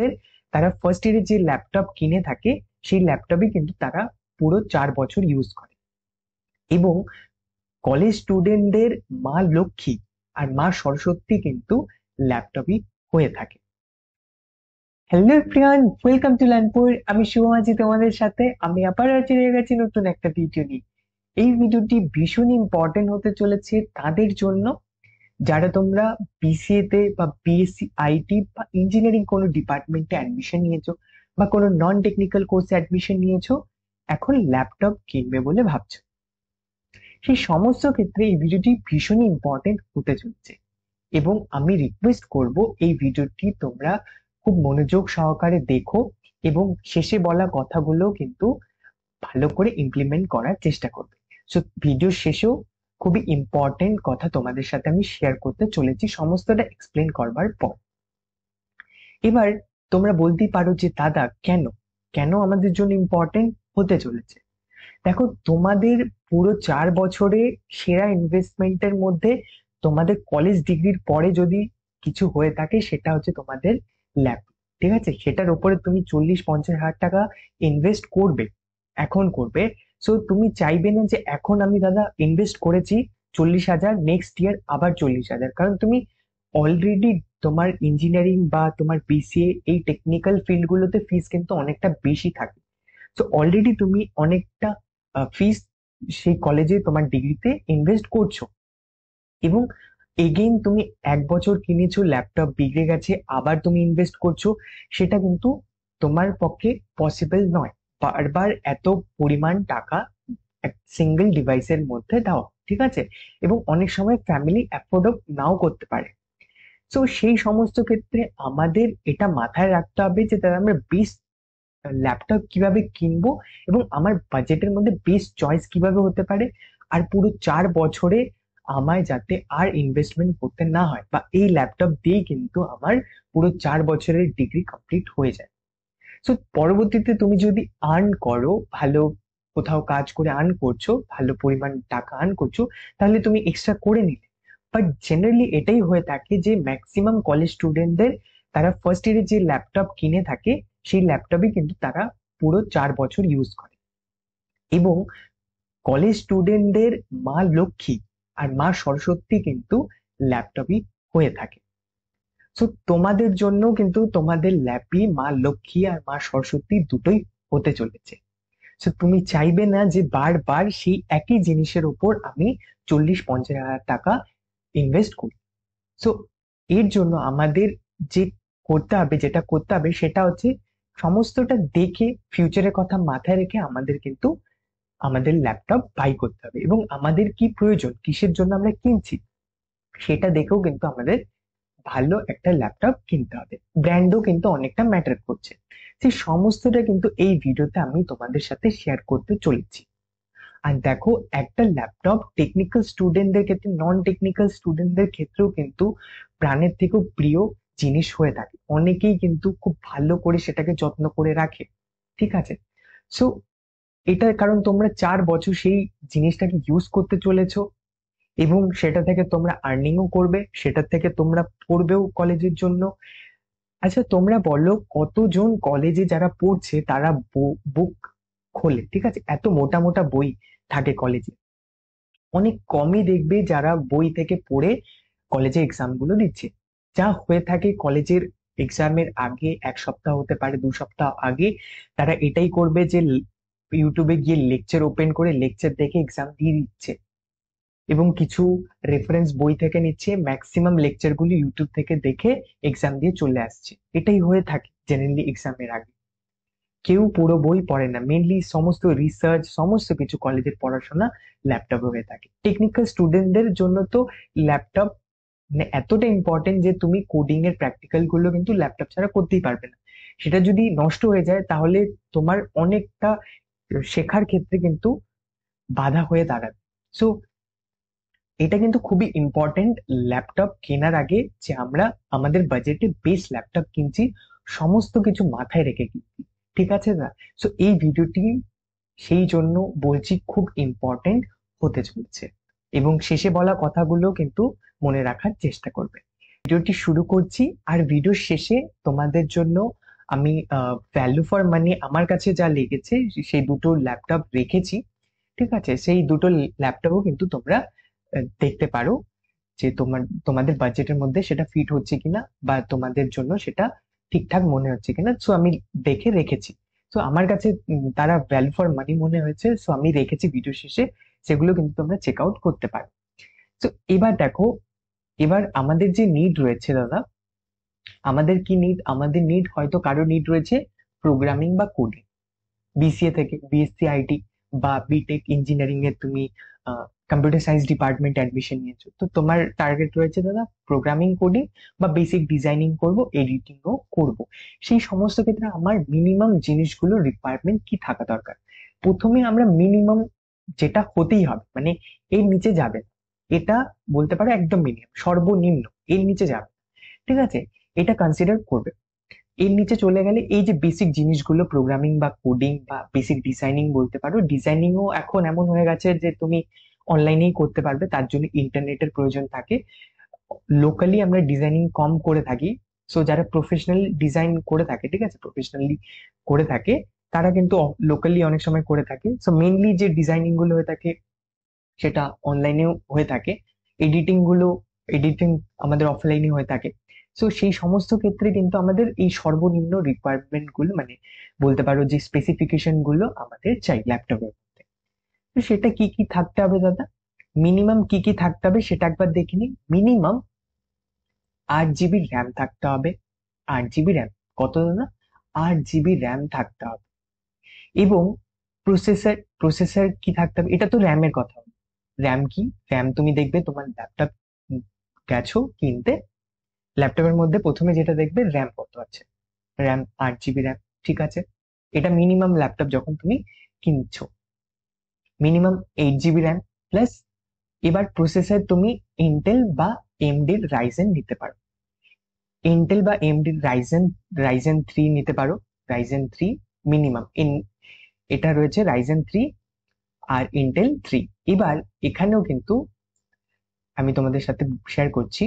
স্টুডেন্টদের তারা ফার্স্ট ইয়ারে যে ল্যাপটপ কিনে থাকে সেই ল্যাপটপই কিন্তু তারা পুরো 4 বছর ইউজ করে। এবং কলেজ স্টুডেন্টদের মা লক্ষ্মী আর মা সরস্বতী কিন্তু ল্যাপটপই হয়ে থাকে। Hello Priyan, welcome to Lanpur. আমি শুভ আছি তোমাদের সাথে। আমি আবার চলে গেছি নতুন একটা ভিডিও নিয়ে। এই ভিডিওটি ভীষণ ইম্পর্টেন্ট হতে চলেছে তাদের জন্য যারা তোমরা বিসিএ তে বা বিএসসি আইটি বা ইঞ্জিনিয়ারিং কোনো ডিপার্টমেন্টে অ্যাডমিশন নিয়েছো বা কোনো নন টেকনিক্যাল কোর্সে অ্যাডমিশন নিয়েছো, এখন ল্যাপটপ কিনবে বলে ভাবছো। সেই সমস্ত ক্ষেত্রে এই ভিডিওটি ভীষণই ইম্পর্টেন্ট হতে চলেছে এবং আমি রিকোয়েস্ট করব এই ভিডিওটি তোমরা খুব মনোযোগ সহকারে দেখো এবং শেষে বলা কথাগুলো কিন্তু ভালো করে ইমপ্লিমেন্ট করার চেষ্টা করবে। সো ভিডিওর শেষেও খুবই ইম্পর্টেন্ট কথা তোমাদের সাথে আমি শেয়ার করতে চলেছি সমস্তটা এক্সপ্লেন করবার পর। এবার তোমরা বলতেই পারো যে দাদা কেন কেন আমাদের জন্য ইম্পর্টেন্ট হতে চলেছে। দেখো, তোমাদের পুরো 4 বছরে সেরা ইনভেস্টমেন্টের মধ্যে তোমাদের কলেজ ডিগ্রির পরে যদি কিছু হয়ে থাকে সেটা হচ্ছে তোমাদের ল্যাপটপ। ঠিক আছে, সেটার উপরে তুমি 40-50 হাজার টাকা ইনভেস্ট করবে, এখন করবে। সো তুমি চাইবে না যে এখন আমি দাদা ইনভেস্ট করেছি 40 হাজার, নেক্সট ইয়ার আবার 40 হাজার, কারণ তুমি অলরেডি তোমার ইঞ্জিনিয়ারিং বা তোমার বিসিএ এই টেকনিক্যাল ফিল্ড গুলোতে ফিস কিন্তু অনেকটা বেশি থাকে। তো অলরেডি তুমি অনেকটা ফিস সেই কলেজে তোমার ডিগ্রিতে ইনভেস্ট করছো এবং এগেইন তুমি 1 বছর কিনেছো, ল্যাপটপ বিগড়ে গেছে, আবার তুমি ইনভেস্ট করছো। সেটা কিন্তু তোমার পক্ষে পসিবল নয় বারবার এত পরিমাণ টাকা এক সিঙ্গেল ডিভাইসের মধ্যে দেওয়া। ঠিক আছে, এবং অনেক সময় ফ্যামিলি অ্যাফোর্ড নাও করতে পারে। তো সেই সমস্ত ক্ষেত্রে আমাদের এটা মাথায় রাখতে হবে যে তারা আমরা বেস্ট ল্যাপটপ কিভাবে কিনবো এবং আমার বাজেটের মধ্যে বেস্ট চয়েস কিভাবে হতে পারে, আর পুরো 4 বছরে আমায় যাতে আর ইনভেস্টমেন্ট করতে না হয় বা এই ল্যাপটপ দিয়েই কিন্তু আমার পুরো 4 বছরের ডিগ্রি কমপ্লিট হয়ে যায়। তো পরবর্তীতে তুমি যদি আর্ন করো, ভালো কোথাও কাজ করে আর্ন করছো, ভালো পরিমাণ টাকা আর্ন করছো, তাহলে তুমি এক্সট্রা করে নিলে। বাট জেনারেলি এটাই হয়ে থাকে যে ম্যাক্সিমাম কলেজ স্টুডেন্টদের তারা ফার্স্ট ইয়ারে যে ল্যাপটপ কিনে থাকে সেই ল্যাপটপই কিন্তু তারা পুরো 4 বছর ইউজ করে। এবং কলেজ স্টুডেন্টদের মা লক্ষ্মী আর মা সরস্বতী কিন্তু ল্যাপটপই হয়ে থাকে। তো তোমাদের জন্য কিন্তু তোমাদের ল্যাপই মা লক্ষ্মী আর মা সরস্বতী দুটোই হতে চলেছে। তো তুমি চাইবে না যে বারবার সেই একই জিনিসের উপর আমি 40-50 হাজার টাকা ইনভেস্ট করি। সো এর জন্য আমাদের যে যেটা করতে হবে সেটা হচ্ছে সমস্তটা দেখে ফিউচারের কথা মাথায় রেখে আমাদের কিন্তু আমাদের ল্যাপটপ বাই করতে হবে এবং আমাদের কি প্রয়োজন, কিসের জন্য আমরা কিনছি সেটা দেখেও কিন্তু আমাদের ভালো একটা ল্যাপটপ কিনতে হবে। ব্র্যান্ডও কিন্তু অনেকটা ম্যাটার করছে। সেই সমস্তটা কিন্তু এই ভিডিওতে আমি তোমাদের সাথে শেয়ার করতে চলেছি। আর দেখো, একটা ল্যাপটপ টেকনিক্যাল স্টুডেন্টদের ক্ষেত্রে, নন টেকনিক্যাল স্টুডেন্টদের ক্ষেত্রেও কিন্তু প্রাণের থেকেও প্রিয় জিনিস হয়ে থাকে। অনেকেই কিন্তু খুব ভালো করে সেটাকে যত্ন করে রাখে। ঠিক আছে, সো এটার কারণ তোমরা 4 বছর সেই জিনিসটাকে ইউজ করতে চলেছো এবং সেটা থেকে তোমরা আর্নিংও করবে, সেটা থেকে তোমরা পড়বেও কলেজের জন্য। আচ্ছা তোমরা বলো, কতজন কলেজে যারা পড়ছে তারা বুক খোলে? ঠিক আছে, এত মোটা মোটা বই থাকে কলেজে, অনেক কমই দেখবে যারা বই থেকে পড়ে কলেজে এক্সাম গুলো দিচ্ছে। যা হয়ে থাকে কলেজের এক্সামের আগে 1 সপ্তাহ, হতে পারে 2 সপ্তাহ আগে, তারা এটাই করবে যে ইউটিউবে গিয়ে লেকচার ওপেন করে লেকচার দেখে এক্সাম দিয়ে দিচ্ছে এবং কিছু রেফারেন্স বই থেকে নিচ্ছে, ম্যাক্সিমাম লেকচার গুলি ইউটিউব থেকে দেখে এক্সাম দিয়ে চলে আসছে। এটাই হয়ে থাকে জেনারেলি এক্সামের আগে। কেউ পুরো বই পড়ে না, মেনলি সমস্ত রিসার্চ সমস্ত কিছু কলেজের পড়াশোনা ল্যাপটপে হয়ে থাকে। টেকনিক্যাল স্টুডেন্টদের জন্য তো ল্যাপটপ মানে এতটা ইম্পর্টেন্ট যে তুমি কোডিং এর প্র্যাকটিক্যাল গুলো কিন্তু ল্যাপটপ ছাড়া করতেই পারবে না। সেটা যদি নষ্ট হয়ে যায় তাহলে তোমার অনেকটা শেখার ক্ষেত্রে কিন্তু বাধা হয়ে দাঁড়াবে। সো এটা কিন্তু খুবই ইম্পর্টেন্ট ল্যাপটপ কেনার আগে যে আমরা আমাদের বাজেটে বেস্ট ল্যাপটপ কিনছি, সমস্ত কিছু মাথায় রেখে কিনছি। ঠিক আছে না? সো এই ভিডিওটি সেই জন্য বলছি খুব ইম্পর্টেন্ট হতে চলেছে এবং শেষে বলা কথাগুলো কিন্তু মনে রাখার চেষ্টা করবে। ভিডিওটি শুরু করছি আর ভিডিওর শেষে তোমাদের জন্য আমি ভ্যালু ফর মানি আমার কাছে যা লেগেছে সেই দুটো ল্যাপটপ রেখেছি। ঠিক আছে, সেই দুটো ল্যাপটপও কিন্তু তোমরা দেখতে পারো যে তোমাদের বাজেটের মধ্যে সেটা ফিট হচ্ছে কিনা, বা তোমাদের জন্য সেটা ঠিকঠাক মনে হচ্ছে কিনা। সো আমি দেখে রেখেছি। সো আমার কাছে তারা ভ্যালু ফর মানি মনে হয়েছে, সো আমি রেখেছি ভিডিও শেষে। সেগুলো কিন্তু তোমরা চেক আউট করতে পারো। তো এবার দেখো, এবার আমাদের যে নিড রয়েছে দাদা, আমাদের কি নিড? আমাদের নিড হয়তো কারো নিড রয়েছে প্রোগ্রামিং বা কোডিং, বিসিএ থেকে বিএসসি আইটি বা বিটেক ইঞ্জিনিয়ারিং এ তুমি কম্পিউটার সায়েন্স ডিপার্টমেন্ট অ্যাডমিশন নিয়েছো, তো তোমার টার্গেট রয়েছে দাদা প্রোগ্রামিং কোডিং বা বেসিক ডিজাইনিং করব, এডিটিংও করব। সেই সমস্ত ক্ষেত্রে আমার মিনিমাম জিনিসগুলো রিকোয়ারমেন্ট কি থাকা দরকার? প্রথমে আমরা মিনিমাম যেটা হতেই হবে, মানে এর নিচে যাবে না, এটা বলতে পারো একদম মিনিমাম, সর্বনিম্ন, এর নিচে যাবে না। ঠিক আছে, এটা কনসিডার করবে। এর নিচে চলে গেলে এই যে বেসিক জিনিসগুলো, প্রোগ্রামিং বা কোডিং বা বেসিক ডিজাইনিং বলতে পারো, ডিজাইনিংও এখন এমন হয়ে গেছে যে তুমি অনলাইনেই করতে পারবে, তার জন্য ইন্টারনেটের প্রয়োজন থাকে। লোকালি আমরা ডিজাইনিং কম করে থাকি। সো যারা প্রফেশনাল ডিজাইন করে থাকে, ঠিক আছে, প্রফেশনালি করে থাকে, তারা কিন্তু লোকালি অনেক সময় করে থাকে। সো মেইনলি যে ডিজাইনিং গুলো হয়ে থাকে সেটা অনলাইনেও হয়ে থাকে। এডিটিং আমাদের অফলাইনে হয়ে থাকে। সো সেই সমস্ত ক্ষেত্রে কিন্তু আমাদের এই সর্বনিম্ন রিকোয়ারমেন্ট গুলো, মানে বলতে পারো যে স্পেসিফিকেশন গুলো আমাদের চাই ল্যাপটপের মধ্যে। তো সেটা কি কি থাকতে হবে দাদা? মিনিমাম কি কি থাকতে হবে সেটা একবার দেখে নিই। মিনিমাম 8 জিবি র্যাম থাকতে হবে। 8 জিবি র্যাম। কত দাদা? 8 জিবি র্যাম থাকতে হবে। এবং প্রসেসর কি থাকতে হবে? এটা তো র্যামের কথা। র্যাম কি? র্যাম তুমি দেখবে তোমার ল্যাপটপ গেছো কিনতে, ল্যাপটপের মধ্যে প্রথমে যেটা দেখবে র্যাম কত আছে। RAM 8 GB RAM. ঠিক আছে, এটা মিনিমাম ল্যাপটপ যখন তুমি কিনছো। মিনিমাম 8 জিবি র্যাম প্লাস, এবার প্রসেসর তুমি ইন্টেল বা এমডি রাইজেন নিতে পারো। ইন্টেল বা এমডি রাইজেন 3 নিতে পারো। রাইজেন 3 মিনিমাম এটা রয়েছে রাইজেন 3 আর ইন্টেল 3। এবার এখানেও কিন্তু আমি তোমাদের সাথে শেয়ার করছি,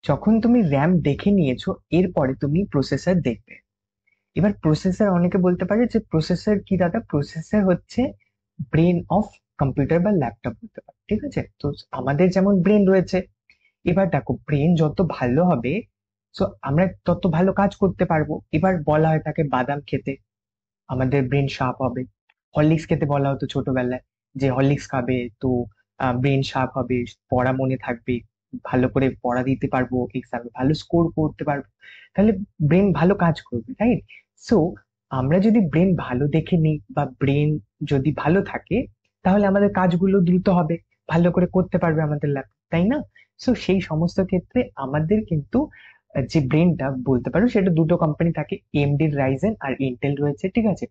যখন তুমি র্যাম দেখে নিয়েছো এরপরে তুমি প্রসেসর দেখবে। এবার প্রসেসর, অনেকে বলতে পারে যে প্রসেসর কি দাদা? প্রসেসর হচ্ছে ব্রেন অফ কম্পিউটার বা ল্যাপটপ বলতে পারে। ঠিক আছে, তো আমাদের যেমন ব্রেন রয়েছে, এবার দেখো ব্রেন যত ভালো হবে, তো আমরা তত ভালো কাজ করতে পারবো। এবার বলা হয় তাকে বাদাম খেতে আমাদের ব্রেন শার্প হবে। হরলিক্স খেতে বলা হতো ছোটবেলায়, যে হরলিক্স খাবে তো ব্রেন শার্প হবে, পড়া মনে থাকবে, ভালো করে পড়া দিতে পারবো, এক্সামে ভালো স্কোর করতে পারবো, তাহলে ব্রেন ভালো কাজ করবে, রাইট? সো আমরা যদি ব্রেন ভালো দেখে নিই বা ব্রেন যদি ভালো থাকে, তাহলে আমাদের কাজগুলো দ্রুত হবে, ভালো করে করতে পারবে আমাদের ল্যাপটপ, তাই না? সো সেই সমস্ত ক্ষেত্রে আমাদের কিন্তু যে ব্রেনটা বলতে পারো সেটা দুটো কোম্পানি থাকে, এএমডি রাইজেন আর ইন্টেল রয়েছে। ঠিক আছে,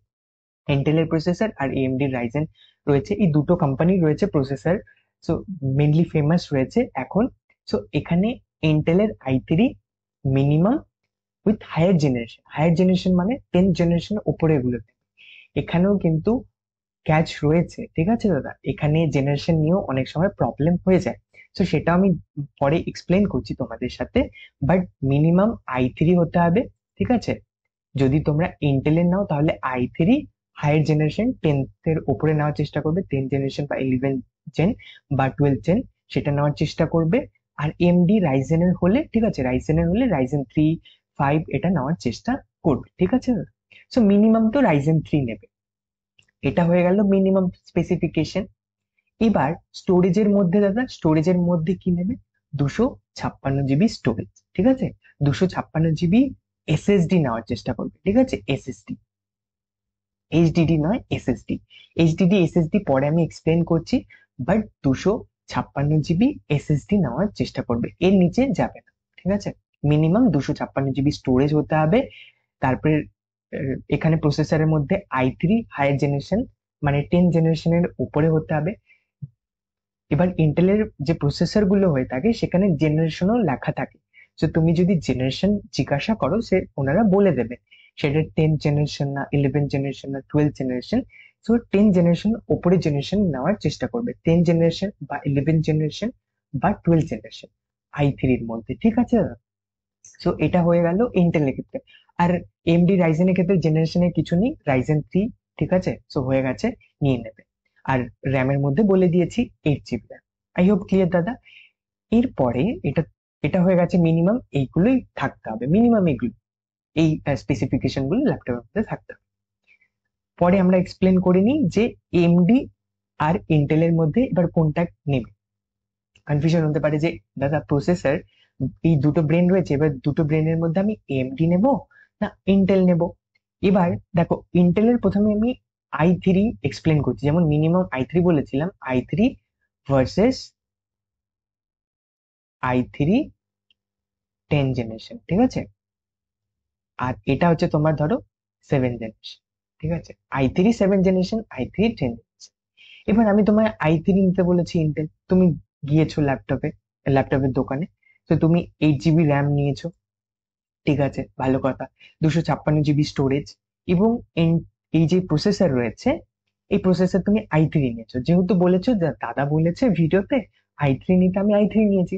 ইন্টেলের প্রসেসর আর এএমডি রাইজেন রয়েছে, এই দুটো কোম্পানি রয়েছে প্রসেসর। সো মেনলি ফেমাস রয়েছে এখন। সো এখানে ইন্টেলের i3 minimum with higher generation মানে 10th জেনারেশন উপরে এগুলো। এখানেও কিন্তু ক্যাচ রয়েছে। ঠিক আছে দাদা, এখানে জেনারেশন নিয়েও অনেক সময় প্রবলেম হয়ে যায়। তো সেটা আমি পরে এক্সপ্লেন করছি তোমাদের সাথে। বাট মিনিমাম i3 হতে হবে। ঠিক আছে, যদি তোমরা ইন্টেলের নাও তাহলে i3 হায়ার জেনারেশন 10th উপরে নেওয়ার চেষ্টা করবে, 10th জেনারেশন বা 11th জেন বা 12th জেন, সেটা নেওয়ার চেষ্টা করবে। আর এমডি রাইজেনের হলে, ঠিক আছে, রাইজেন 3 5 এটা নেওয়ার চেষ্টা করবে। ঠিক আছে, সো মিনিমাম তো রাইজেন 3 নেবে। এটা হয়ে গেল মিনিমাম স্পেসিফিকেশন। এবার স্টোরেজের মধ্যে দাদা, স্টোরেজের মধ্যে কি নেবে? 256 জিবি স্টোরেজ। ঠিক আছে, 256 জিবি এসএসডি নেওয়ার চেষ্টা করবে। ঠিক আছে, এসএসডি, এইচডিডি নয়, এসএসডি। এইচডিডি এসএসডি পরে আমি এক্সপ্লেন করছি। বাট 256 জিবি এসএসডি নেওয়ার চেষ্টা করবে, এর নিচে যাবে না। ঠিক আছে, মিনিমাম 256 জিবি স্টোরেজ হতে হবে। তারপরে এখানে প্রসেসরের মধ্যে i3 হায়ার জেনারেশন মানে 10th জেনারেশনের উপরে হতে হবে। এবার ইন্টেলের যে প্রসেসর গুলো হয়ে থাকে সেখানে জেনারেশনও লেখা থাকে। তো তুমি যদি জেনারেশন জিজ্ঞাসা করো, সে ওনারা বলে দেবে সেটা 10th জেনারেশন না 11th জেনারেশন না 12th জেনারেশন। তো 10th জেনারেশন ওপরে জেনারেশন নেওয়ার চেষ্টা করবে, 10th জেনারেশন বা 11th জেনারেশন বা 12th জেনারেশন i3 এর মধ্যে। ঠিক আছে দাদা, সো এটা হয়ে গেল ইন্টেলের ক্ষেত্রে। আর এমডি রাইজেনের ক্ষেত্রে জেনারেশনের কিছু নেই, রাইজেন 3, ঠিক আছে, সো হয়ে গেছে, নিয়ে নেবে। আর র্যামের মধ্যে বলে দিয়েছি 8 GB RAM. I hope clear দাদা। এরপরে এটা এটা হয়ে গেছে মিনিমাম এইগুলোই থাকতে হবে, মিনিমাম এগুলো, এই স্পেসিফিকেশন গুলো ল্যাপটপের মধ্যে থাকতে হবে। পরে আমরা এক্সপ্লেন করে নিই যে এমডি আর ইন্টেলের মধ্যে এবার কোনটা নেবে। কনফিউশন হতে পারে যে দাদা প্রসেসর, এই দুটো ব্রেন রয়েছে, এবার দুটো ব্রেনের মধ্যে আমি এএমডি নেব না ইন্টেল নেব। এবার দেখো, ইন্টেলের প্রথমে আমি i3 এক্সপ্লেন করছি, যেমন মিনিমাম i3 বলেছিলাম, i3 ভার্সেস i3 10 জেনারেশন, ঠিক আছে। আর এটা হচ্ছে তোমার ধরো 7 জেনারেশন, ঠিক আছে, i3 7 জেনারেশন, i3 10 জেনারেশন। এবার আমি তোমায় i3 নিতে বলেছি ইন্টেল, তুমি গিয়েছো ল্যাপটপের দোকানে, তো তুমি 8 GB র্যাম নিয়েছো, ঠিক আছে, ভালো কথা, 256 GB স্টোরেজ, এবং এই যে প্রসেসর রয়েছে, এই প্রসেসর তুমি i3 নিয়েছো, যেহেতু বলেছো দাদা বলেছে ভিডিওতে i3 নিতে, আমি i3 নিয়েছি।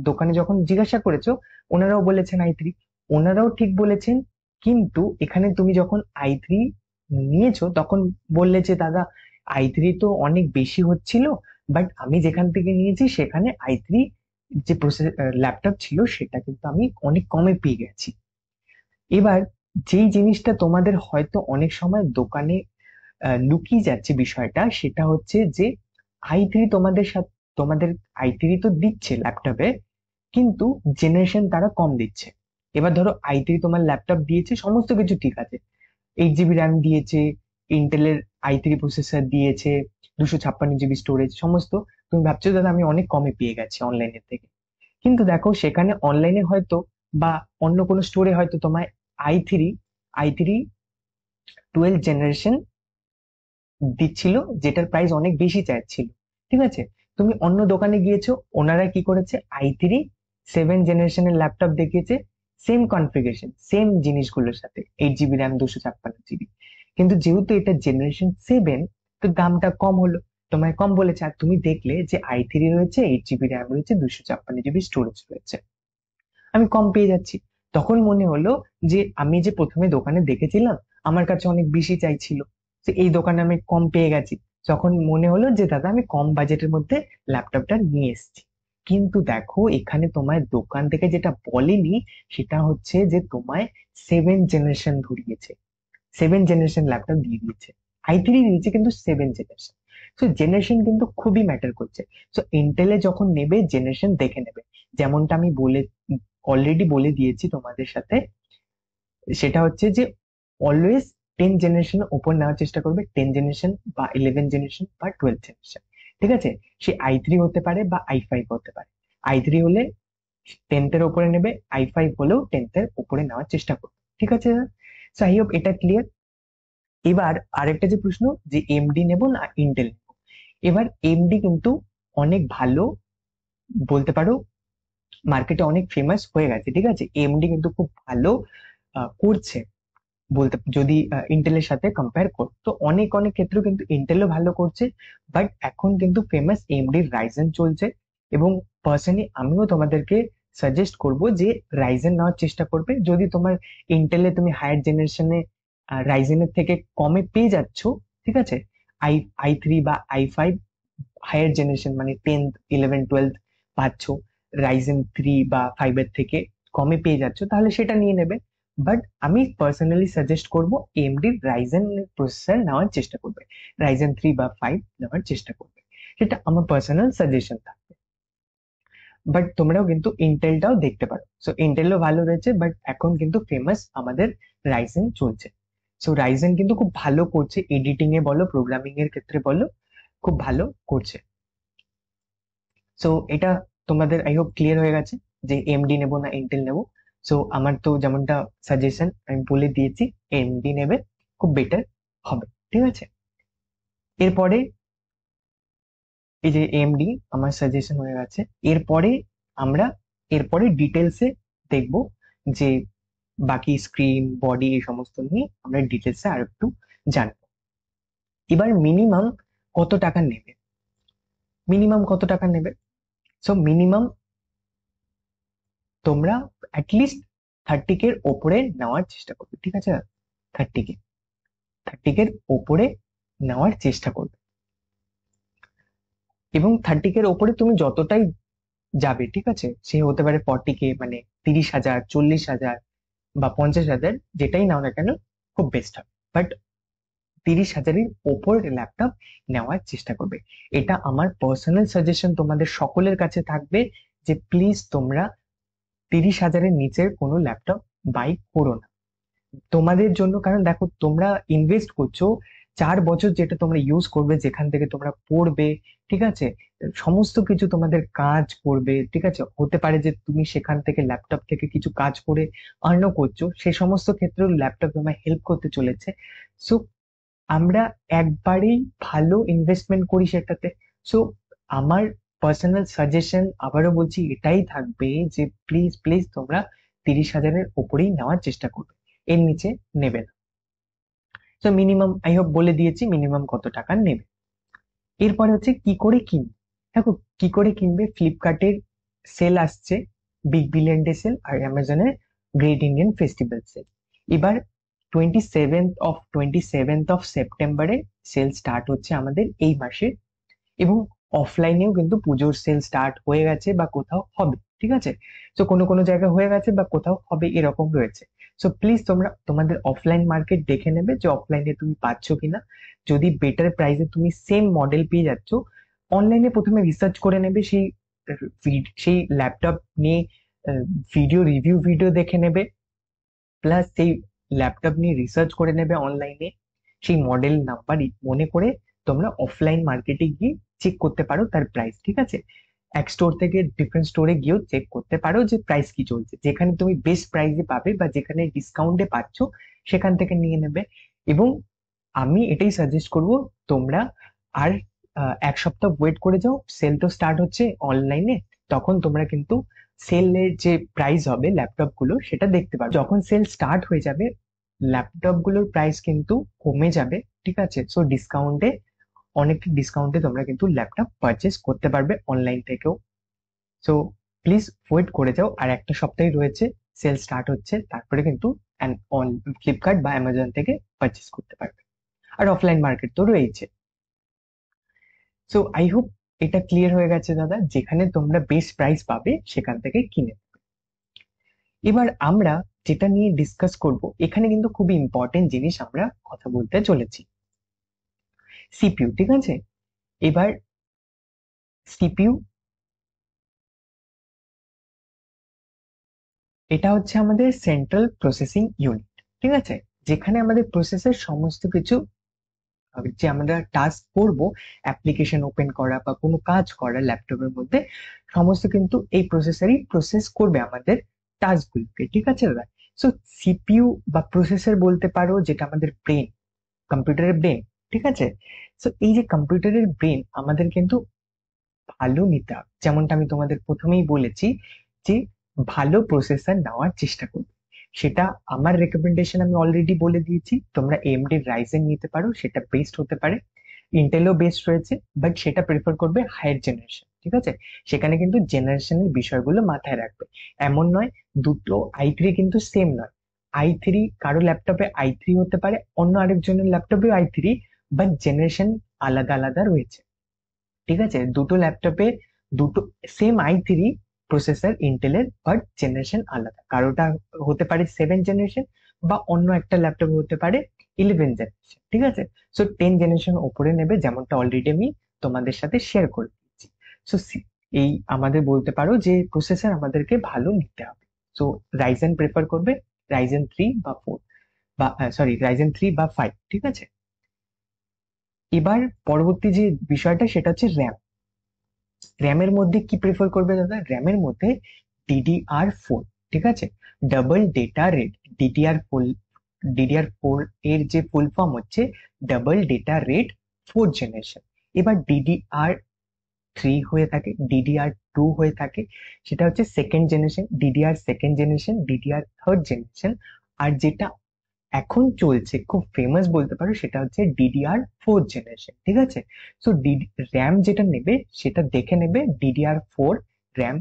দোকানে যখন জিজ্ঞাসা করেছো, ওনারাও বলেছেন i3, ওনারাও ঠিক বলেছেন। কিন্তু এখানে তুমি যখন i3 নিয়েছো তখন বললে যে দাদা i3 তো অনেক বেশি হচ্ছিল, বাট আমি যেখান থেকে নিয়েছি সেখানে i3 যে প্রসেস ল্যাপটপ ছিল সেটা কিন্তু আমি অনেক কমে পেয়ে গেছি। এবার যেই জিনিসটা তোমাদের হয়তো অনেক সময় দোকানে লুকিয়ে যাচ্ছে বিষয়টা, সেটা হচ্ছে যে i3 তোমাদের সাথে, তোমাদের i3 তো দিচ্ছে ল্যাপটপে, কিন্তু জেনারেশন তারা কম দিচ্ছে। এবার ধরো i3 তোমার ল্যাপটপ দিয়েছে, সমস্ত কিছু ঠিক আছে, 8 GB র্যাম দিয়েছে, ইন্টেলের i3 প্রসেসর দিয়েছে, 256 GB স্টোরেজ, সমস্ত, তুমি ভাবছো দাদা আমি অনেক কমে পেয়ে গেছি অনলাইনের থেকে। কিন্তু দেখো সেখানে অনলাইনে হয়তো বা অন্য কোনো স্টোরে হয়তো তোমায় i3 12 জেনারেশন দিচ্ছিল, যেটার প্রাইস অনেক বেশি চাইছিল, ঠিক আছে। তুমি অন্য দোকানে গিয়েছো, ওনারা কি করেছে, i3 7 জেনারেশনের ল্যাপটপ দেখিয়েছে, সেম কনফিগারেশন, সেম জিনিসগুলোর সাথে, 8 GB র্যাম, 256 GB, কিন্তু যেহেতু এটা জেনারেশন 7, তো দামটা কম হলো, তোমায় কম বলেছে। আর তুমি দেখলে যে i3 রয়েছে, 8 GB র্যাম রয়েছে, 256 GB স্টোরেজ রয়েছে, আমি কম পেয়ে যাচ্ছি। তখন মনে হলো যে আমি যে প্রথমে দোকানে দেখেছিলাম, আমার কাছে অনেক বেশি চাইছিল, তো এই দোকানে আমি কম পেয়ে গেছি, তখন মনে হলো যে দাদা আমি কম বাজেটের মধ্যে ল্যাপটপটা নিয়ে এসেছি। কিন্তু দেখো এখানে তোমায় দোকান থেকে যেটা বলেনি, সেটা হচ্ছে যে তোমায় 7 জেনারেশন ধরিয়েছে, 7 জেনারেশন ল্যাপটপ দিয়ে দিয়েছে, i3 দিয়েছে কিন্তু 7 জেনারেশন। তো জেনারেশন কিন্তু খুবই ম্যাটার করছে। তো ইন্টেলে যখন নেবে জেনারেশন দেখে নেবে, যেমনটা আমি অলরেডি বলে দিয়েছি তোমাদের সাথে, সেটা হচ্ছে যে অলওয়েজ 10 জেনারেশনের উপর নেওয়ার চেষ্টা করবে, 10 জেনারেশন বা 11 জেনারেশন বা 12 জেনারেশন, ঠিক আছে। সে i3 হতে পারে বা i5 হতে পারে, i3 হলে 10th এর উপরে নেবে, i5 হলেও 10th এর উপরে নেওয়ার চেষ্টা করবে, ঠিক আছে। আই হোপ এটা ক্লিয়ার। এবার আরেকটা যে প্রশ্ন, যে এমডি নেব না ইন্টেল নেব। এবার এমডি কিন্তু অনেক ভালো, বলতে পারো মার্কেটে অনেক ফেমাস হয়ে গেছে, ঠিক আছে, এমডি কিন্তু খুব ভালো করছে, বলতে যদি ইন্টেলের সাথে কম্পেয়ার কর, তো অনেক অনেক ক্ষেত্রেও কিন্তু ইন্টেলও ভালো করছে। বাট এখন কিন্তু ফেমাস এমডি রাইজেন চলছে, এবং পার্সোনালি আমিও তোমাদেরকে সাজেস্ট করব যে রাইজেন নেওয়ার চেষ্টা করবে। যদি তোমার ইন্টেলে তুমি হায়ার জেনারেশনে রাইজেনের থেকে কমে পেয়ে যাচ্ছ, ঠিক আছে, i3 বা i5 হায়ার জেনারেশন মানে 10th 11th 12th পাচ্ছ, রাইজেন 3 বা 5 এর থেকে কমে পেয়ে যাচ্ছ, তাহলে সেটা নিয়ে নেবে। বাট আমি পার্সোনালি সাজেস্ট করব এএমডি রাইজেন প্রসেসর নেওয়ার চেষ্টা করবে, রাইজেন 3 বা 5 নেওয়ার চেষ্টা করবে, সেটা আমার পার্সোনাল সাজেশন থাকবে। বাট তোমরাও কিন্তু ইন্টেলটাও দেখতে পারো, সো ইন্টেলও ভালো রয়েছে, বাট এখন কিন্তু ফেমাস আমাদের রাইজেন চলছে। সো রাইজেন কিন্তু খুব ভালো করছে, এডিটিং এ বলো, প্রোগ্রামিং এর ক্ষেত্রে বলো, খুব ভালো করছে। সো এটা তোমাদের আই হোপ ক্লিয়ার হয়ে গেছে যে এমডি নেবো না ইন্টেল নেবো। সো আমার তো যেমনটা সাজেশন আমি বলে দিয়েছি, এমডি নেবে, খুব বেটার হবে, ঠিক আছে। এরপরে এই যে এমডি আমার সাজেশন হয়ে গেছে, এরপরে আমরা এরপরে ডিটেলসে দেখবো যে বাকি স্ক্রিন বডি এই সমস্ত নিয়ে আমরা ডিটেলসে আর একটু জানবো। এবার মিনিমাম কত টাকা নেবে, মিনিমাম কত টাকা নেবে। সো মিনিমাম তোমরা অ্যাটলিস্ট 30K ওপরে নেওয়ার চেষ্টা করবে, ঠিক আছে? 30K 30K ওপরে নেওয়ার চেষ্টা করবে, এবং 30K ওপরে তুমি যতটাই যাবে, ঠিক আছে, সে হতে পারে 40K, মানে 30,000, 40,000 বা 50,000, যেটাই নাও না কেন খুব বেস্ট হবে। বাট 30,000-এর ওপর ল্যাপটপ নেওয়ার চেষ্টা করবে। এটা আমার পার্সোনাল সাজেশন তোমাদের সকলের কাছে থাকবে যে প্লিজ তোমরা 30,000-এর নিচের কোনো ল্যাপটপ বাই করো না তোমাদের জন্য। কারণ দেখো, তোমরা ইনভেস্ট করছো 4 বছর, যেটা তোমরা ইউজ করবে, যেখান থেকে তোমরা পড়বে, ঠিক আছে, সমস্ত কিছু তোমাদের কাজ করবে, ঠিক আছে। হতে পারে যে তুমি সেখান থেকে ল্যাপটপ থেকে কিছু কাজ করে আর্নও করছো, সে সমস্ত ক্ষেত্রেও ল্যাপটপ তোমায় হেল্প করতে চলেছে। সো আমরা একবারেই ভালো ইনভেস্টমেন্ট করি সেটাতে। সো আমার পার্সোনাল সাজেশন আবারও বলছি এটাই থাকবে যে প্লিজ প্লিজ তোমরা 30,000-এর উপরেই নেওয়ার চেষ্টা করবে, এর নিচে নেবে না। তো মিনিমাম আই হোপ বলে দিয়েছি মিনিমাম কত টাকা নেবে। এরপরে হচ্ছে কি করে কিনবে। দেখো, কি করে কিনবে, ফ্লিপকার্টের সেল আসছে, বিগ বিলিয়ন ডে সেল, আর অ্যামাজনের গ্রেট ইন্ডিয়ান ফেস্টিভ্যাল সেল। এবার 27th of সেপ্টেম্বরে সেল স্টার্ট হচ্ছে আমাদের এই মাসে, এবং অফলাইনেও কিন্তু পুজোর সেল স্টার্ট হয়ে গেছে বা কোথাও হবে, ঠিক আছে। তো কোনো কোনো জায়গায় হয়ে গেছে বা কোথাও হবে, এরকম রয়েছে। সো প্লিজ তোমরা তোমাদের অফলাইন মার্কেট দেখে নেবে যে অফলাইনে তুমি পাচ্ছ কিনা। যদি বেটার প্রাইসে তুমি সেম মডেল পেয়ে যাচ্ছ, অনলাইনে প্রথমে রিসার্চ করে নেবে, সেই ল্যাপটপ নিয়ে রিভিউ ভিডিও দেখে নেবে, প্লাস সেই ল্যাপটপ নিয়ে রিসার্চ করে নেবে অনলাইনে, সেই মডেল নাম্বার মনে করে তোমরা অফলাইন মার্কেটে গিয়ে চেক করতে পারো তার প্রাইস, ঠিক আছে। এক স্টোর থেকে ডিফারেন্ট স্টোরে গিয়েও চেক করতে পারো যে প্রাইস কি চলছে, যেখানে তুমি বেস্ট প্রাইসে পাবে বা যেখানে ডিসকাউন্টে পাচ্ছ সেখান থেকে নিয়ে নেবে। এবং আমি এটাই সাজেস্ট করব, তোমরা আর 1 সপ্তাহ ওয়েট করে যাও, সেল তো স্টার্ট হচ্ছে অনলাইনে, তখন তোমরা কিন্তু সেলের যে প্রাইস হবে ল্যাপটপ গুলো সেটা দেখতে পারবে। যখন সেল স্টার্ট হয়ে যাবে ল্যাপটপ গুলোর প্রাইস কিন্তু কমে যাবে, ঠিক আছে। সো অনেক ডিসকাউন্টে তোমরা কিন্তু ল্যাপটপ পারচেস করতে পারবে অনলাইন থেকেও। সো প্লিজ ওয়েট করে যাও, আর 1 সপ্তাহ রয়েছে, সেল স্টার্ট হচ্ছে, তারপরে কিন্তু ফ্লিপকার্ট বা অ্যামাজন থেকে পারচেস করতে পারবে। আর অফলাইন মার্কেট তো রয়েছে। সো আই হোপ এটা ক্লিয়ার হয়ে গেছে দাদা, যেখানে তোমরা বেস্ট প্রাইস পাবে সেখান থেকে কিনে। এবার আমরা যেটা নিয়ে ডিসকাস করব, এখানে কিন্তু খুবই ইম্পর্টেন্ট জিনিস আমরা কথা বলতে চলেছি, সিপিইউ, ঠিক আছে। এবার সিপিইউ এটা হচ্ছে আমাদের সেন্ট্রাল প্রসেসিং ইউনিট, ঠিক আছে, যেখানে আমাদের প্রসেসের সমস্ত কিছু, যে আমরা টাস্ক করব, অ্যাপ্লিকেশন ওপেন করা বা কোনো কাজ করা ল্যাপটপের মধ্যে, সমস্ত কিন্তু এই প্রসেসরই প্রসেস করবে আমাদের টাস্কগুলোকে, ঠিক আছে দাদা। সো সিপিইউ বা প্রসেসর বলতে পারো, যেটা আমাদের ব্রেন, কম্পিউটারের ব্রেন, ঠিক আছে। সো এই যে কম্পিউটারের ব্রেন আমাদের কিন্তু ভালো নিতে হবে, যেমনটা আমি তোমাদের প্রথমেই বলেছি যে ভালো প্রসেসর নেওয়ার চেষ্টা করবে। সেটা আমার রেকমেন্ডেশন আমি অলরেডি বলে দিয়েছি, তোমরা এএমডি রাইজেন নিতে পারো, সেটা বেস্ট হতে পারে। ইন্টেলও বেস্ট রয়েছে, বাট সেটা প্রেফার করবে হায়ার জেনারেশন, ঠিক আছে। সেখানে কিন্তু জেনারেশনের বিষয়গুলো মাথায় রাখবে। এমন নয় দুটো i3 কিন্তু সেম নয়, i3 কারো ল্যাপটপে i3 হতে পারে, অন্য আরেকজনের ল্যাপটপে i3, বাট জেনারেশন আলাদা আলাদা রয়েছে, ঠিক আছে। দুটো ল্যাপটপে দুটো সেম i3 প্রসেসর ইন্টেলের, বাট জেনারেশন আলাদা, কারোটা হতে পারে 7th জেনারেশন, বা অন্য একটা ল্যাপটপ হতে পারে 11th জেনারেশন, ঠিক আছে। সো 10th জেনারেশন ওপরে নেবে, যেমনটা অলরেডি আমি তোমাদের সাথে শেয়ার করে দিচ্ছি। সো এই আমাদের বলতে পারো যে প্রসেসর আমাদেরকে ভালো নিতে হবে। সো রাইজেন প্রেফার করবে, রাইজেন 3 বা 4, বা রাইজেন 3 বা 5, ঠিক আছে। এবার পরবর্তী যে বিষয়টা সেটা হচ্ছে র্যাম। র্যামের মধ্যে কি প্রেফার করবে দাদা, র্যামের মধ্যে DDR4, ঠিক আছে, double data rate. DDR four এর যে ফুল ফর্ম হচ্ছে double data rate 4th generation. এবার DDR3 হয়ে থাকে, DDR2 হয়ে থাকে, সেটা হচ্ছে second generation, DDR2nd generation, DDR3rd generation. আর যেটা এখন চলছে খুব ফেমাস বলতে পারো, সেটা হচ্ছে DDR4th জেনারেশন, ঠিক আছে। সো র্যাম যেটা নেবে সেটা দেখে নেবে DDR4 র্যাম,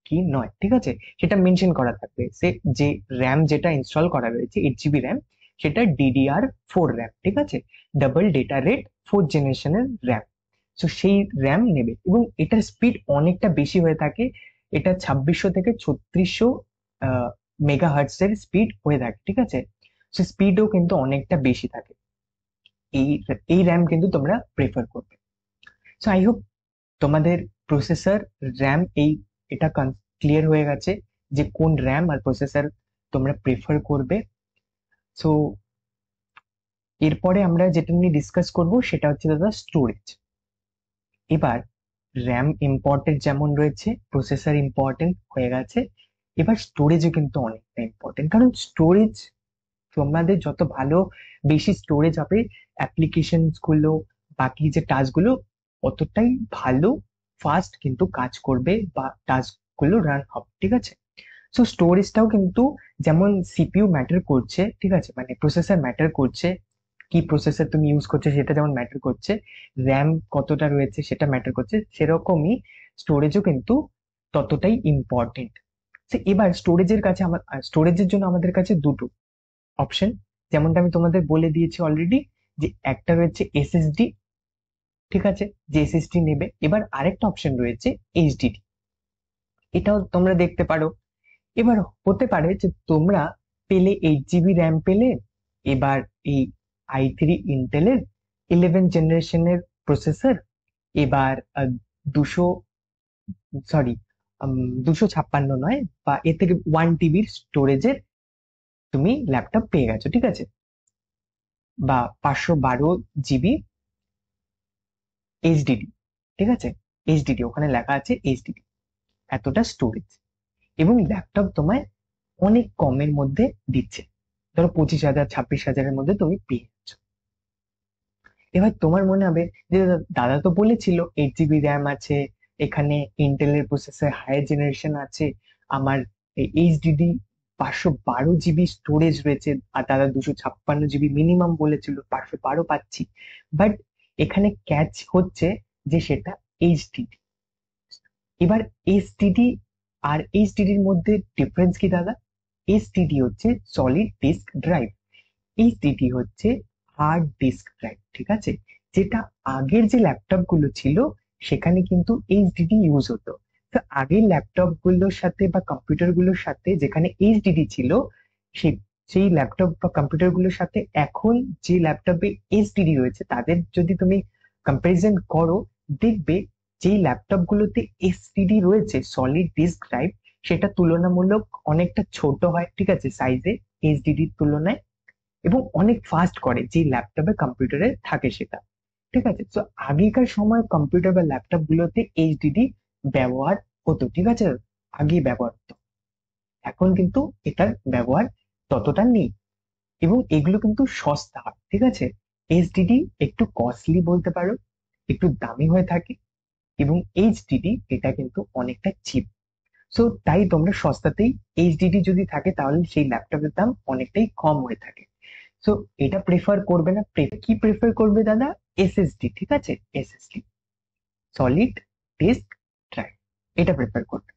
কি নয়, ঠিক আছে, সেটা মেনশন করা থাকবে। সে যে র্যাম যেটা ইনস্টল করা রয়েছে 8 GB র্যাম, সেটা DDR4 র্যাম, ঠিক আছে, ডাবল ডেটা রেট 4th জেনারেশনের র্যাম। তো সেই র্যাম নেবে, এবং এটার স্পিড অনেকটা বেশি হয়ে থাকে। এটা 2600 থেকে 3600 মেগাহার্টজ এর স্পিড হয়ে থাকে, ঠিক আছে। সে স্পিডও কিন্তু অনেকটা বেশি থাকে। এই এই র্যাম কিন্তু তোমরা প্রেফার করবে। সো আই হোপ তোমাদের প্রসেসর, র্যাম, এটা ক্লিয়ার হয়ে গেছে যে কোন র্যাম আর প্রসেসর তোমরা প্রেফার করবে। সো এরপরে আমরা যেটা নিয়ে ডিসকাস করব সেটা হচ্ছে দাদা স্টোরেজ। এবার র্যাম ইম্পর্টেন্ট যেমন রয়েছে, প্রসেসর ইম্পর্টেন্ট হয়ে গেছে, এবার স্টোরেজও কিন্তু অনেকটা ইম্পর্টেন্ট। কারণ স্টোরেজ, তোমাদের যত ভালো বেশি স্টোরেজ হবে, অ্যাপ্লিকেশন গুলো, বাকি যে টাস্ক গুলো অতটাই ভালো ফাস্ট কিন্তু কাজ করবে বা টাস্ক গুলো রান হবে, ঠিক আছে। সো স্টোরেজটাও কিন্তু যেমন সিপিইউ ম্যাটার করছে, ঠিক আছে, মানে প্রসেসর ম্যাটার করছে, কি প্রসেসর তুমি ইউজ করছো সেটা যেমন ম্যাটার করছে, র্যাম কতটা রয়েছে সেটা ম্যাটার করছে, সেরকমই স্টোরেজও কিন্তু ততটাই ইম্পর্টেন্ট। এবার স্টোরেজের জন্য আমাদের কাছে দুটো অপশন, যেমনটা আমি তোমাদের বলে দিয়েছি অলরেডি, যে একটা রয়েছে এসএসডি, ঠিক আছে, যে এসএসডি নেবে। এবার আরেকটা অপশন রয়েছে এইচডিডি, এটাও তোমরা দেখতে পারো। এবার হতে পারে যে তোমরা পেলে 8 GB র্যাম পেলে, এবার এই i3 ইন্টেলের 11th জেনারেশনের প্রসেসর, এবার 200, সরি, 256 নয়, বা এর থেকে 1 TB স্টোরেজের তুমি ল্যাপটপ পেয়ে গেছো, ঠিক আছে, বা 512 GB এইচডিডি, ঠিক আছে, এইচডিডি ওখানে লেখা আছে এইচডিডি, এতটা স্টোরেজ, এবং ল্যাপটপ তোমায় অনেক কমের মধ্যে দিচ্ছে, ধরো 25,000 26,000-এর মধ্যে তুমি পেয়ে যাচ্ছ। এবার তোমার মনে হবে যে দাদা তো বলেছিল 8 GB র্যাম আছে, এখানে ইন্টেলের প্রসেসর হায়ার জেনারেশন আছে, আমার এইচডিডি 512 GB স্টোরেজ রয়েছে, আর দাদা 256 GB মিনিমাম বলেছিল, 512 পাচ্ছি। বাট এখানে ক্যাচ হচ্ছে যে সেটা এইচডিডি। এবার এসটিডি আর এইচডিডির মধ্যে ডিফারেন্স কি দাদা? এসটিডি হচ্ছে সলিড ডিস্ক ড্রাইভ, এইচডিডি হচ্ছে হার্ড ডিস্ক ড্রাইভ, ঠিক আছে। যেটা আগের যে ল্যাপটপ গুলো ছিল সেখানে কিন্তু এইচডিডি ইউজ হতো। তো আগের ল্যাপটপ গুলোর সাথে বা কম্পিউটার গুলোর সাথে যেখানে এইচডিডি ছিল, সেই সেই ল্যাপটপ বা কম্পিউটার গুলোর সাথে এখন যে ল্যাপটপে এইচডিডি রয়েছে তাদের যদি তুমি কম্পারিজন করো, দেখবে যেই ল্যাপটপ গুলোতে এসটিডি রয়েছে, সলিড ডিস্ক ড্রাইভ, সেটা তুলনামূলক অনেকটা ছোট হয়, ঠিক আছে, সাইজে এইচডিডির তুলনায়, এবং অনেক ফাস্ট করে যে ল্যাপটপে কম্পিউটারে থাকে সেটা, ঠিক আছে। তো আগেকার সময় কম্পিউটার বা ল্যাপটপ গুলোতে এইচডিডি ব্যবহার হতো, ঠিক আছে, আগে ব্যবহার হতো। এখন কিন্তু এটার ব্যবহার ততটা নেই, এবং এগুলো কিন্তু সস্তা হয়, ঠিক আছে। এইচডিডি একটু কস্টলি বলতে পারো, একটু দামি হয়ে থাকে, এবং এইচডিডি এটা কিন্তু অনেকটা চিপ। সো তাই তোমরা সস্তাতেই এইচডিডি যদি থাকে তাহলে সেই ল্যাপটপের দাম অনেকটাই কম হয়ে থাকে। সো এটা প্রেফার করবে না, কি প্রেফার করবে দাদা? এসএসডি, ঠিক আছে, এসএসডি, সলিড ডিস্ক ড্রাইভ, এটা প্রেফার করবে।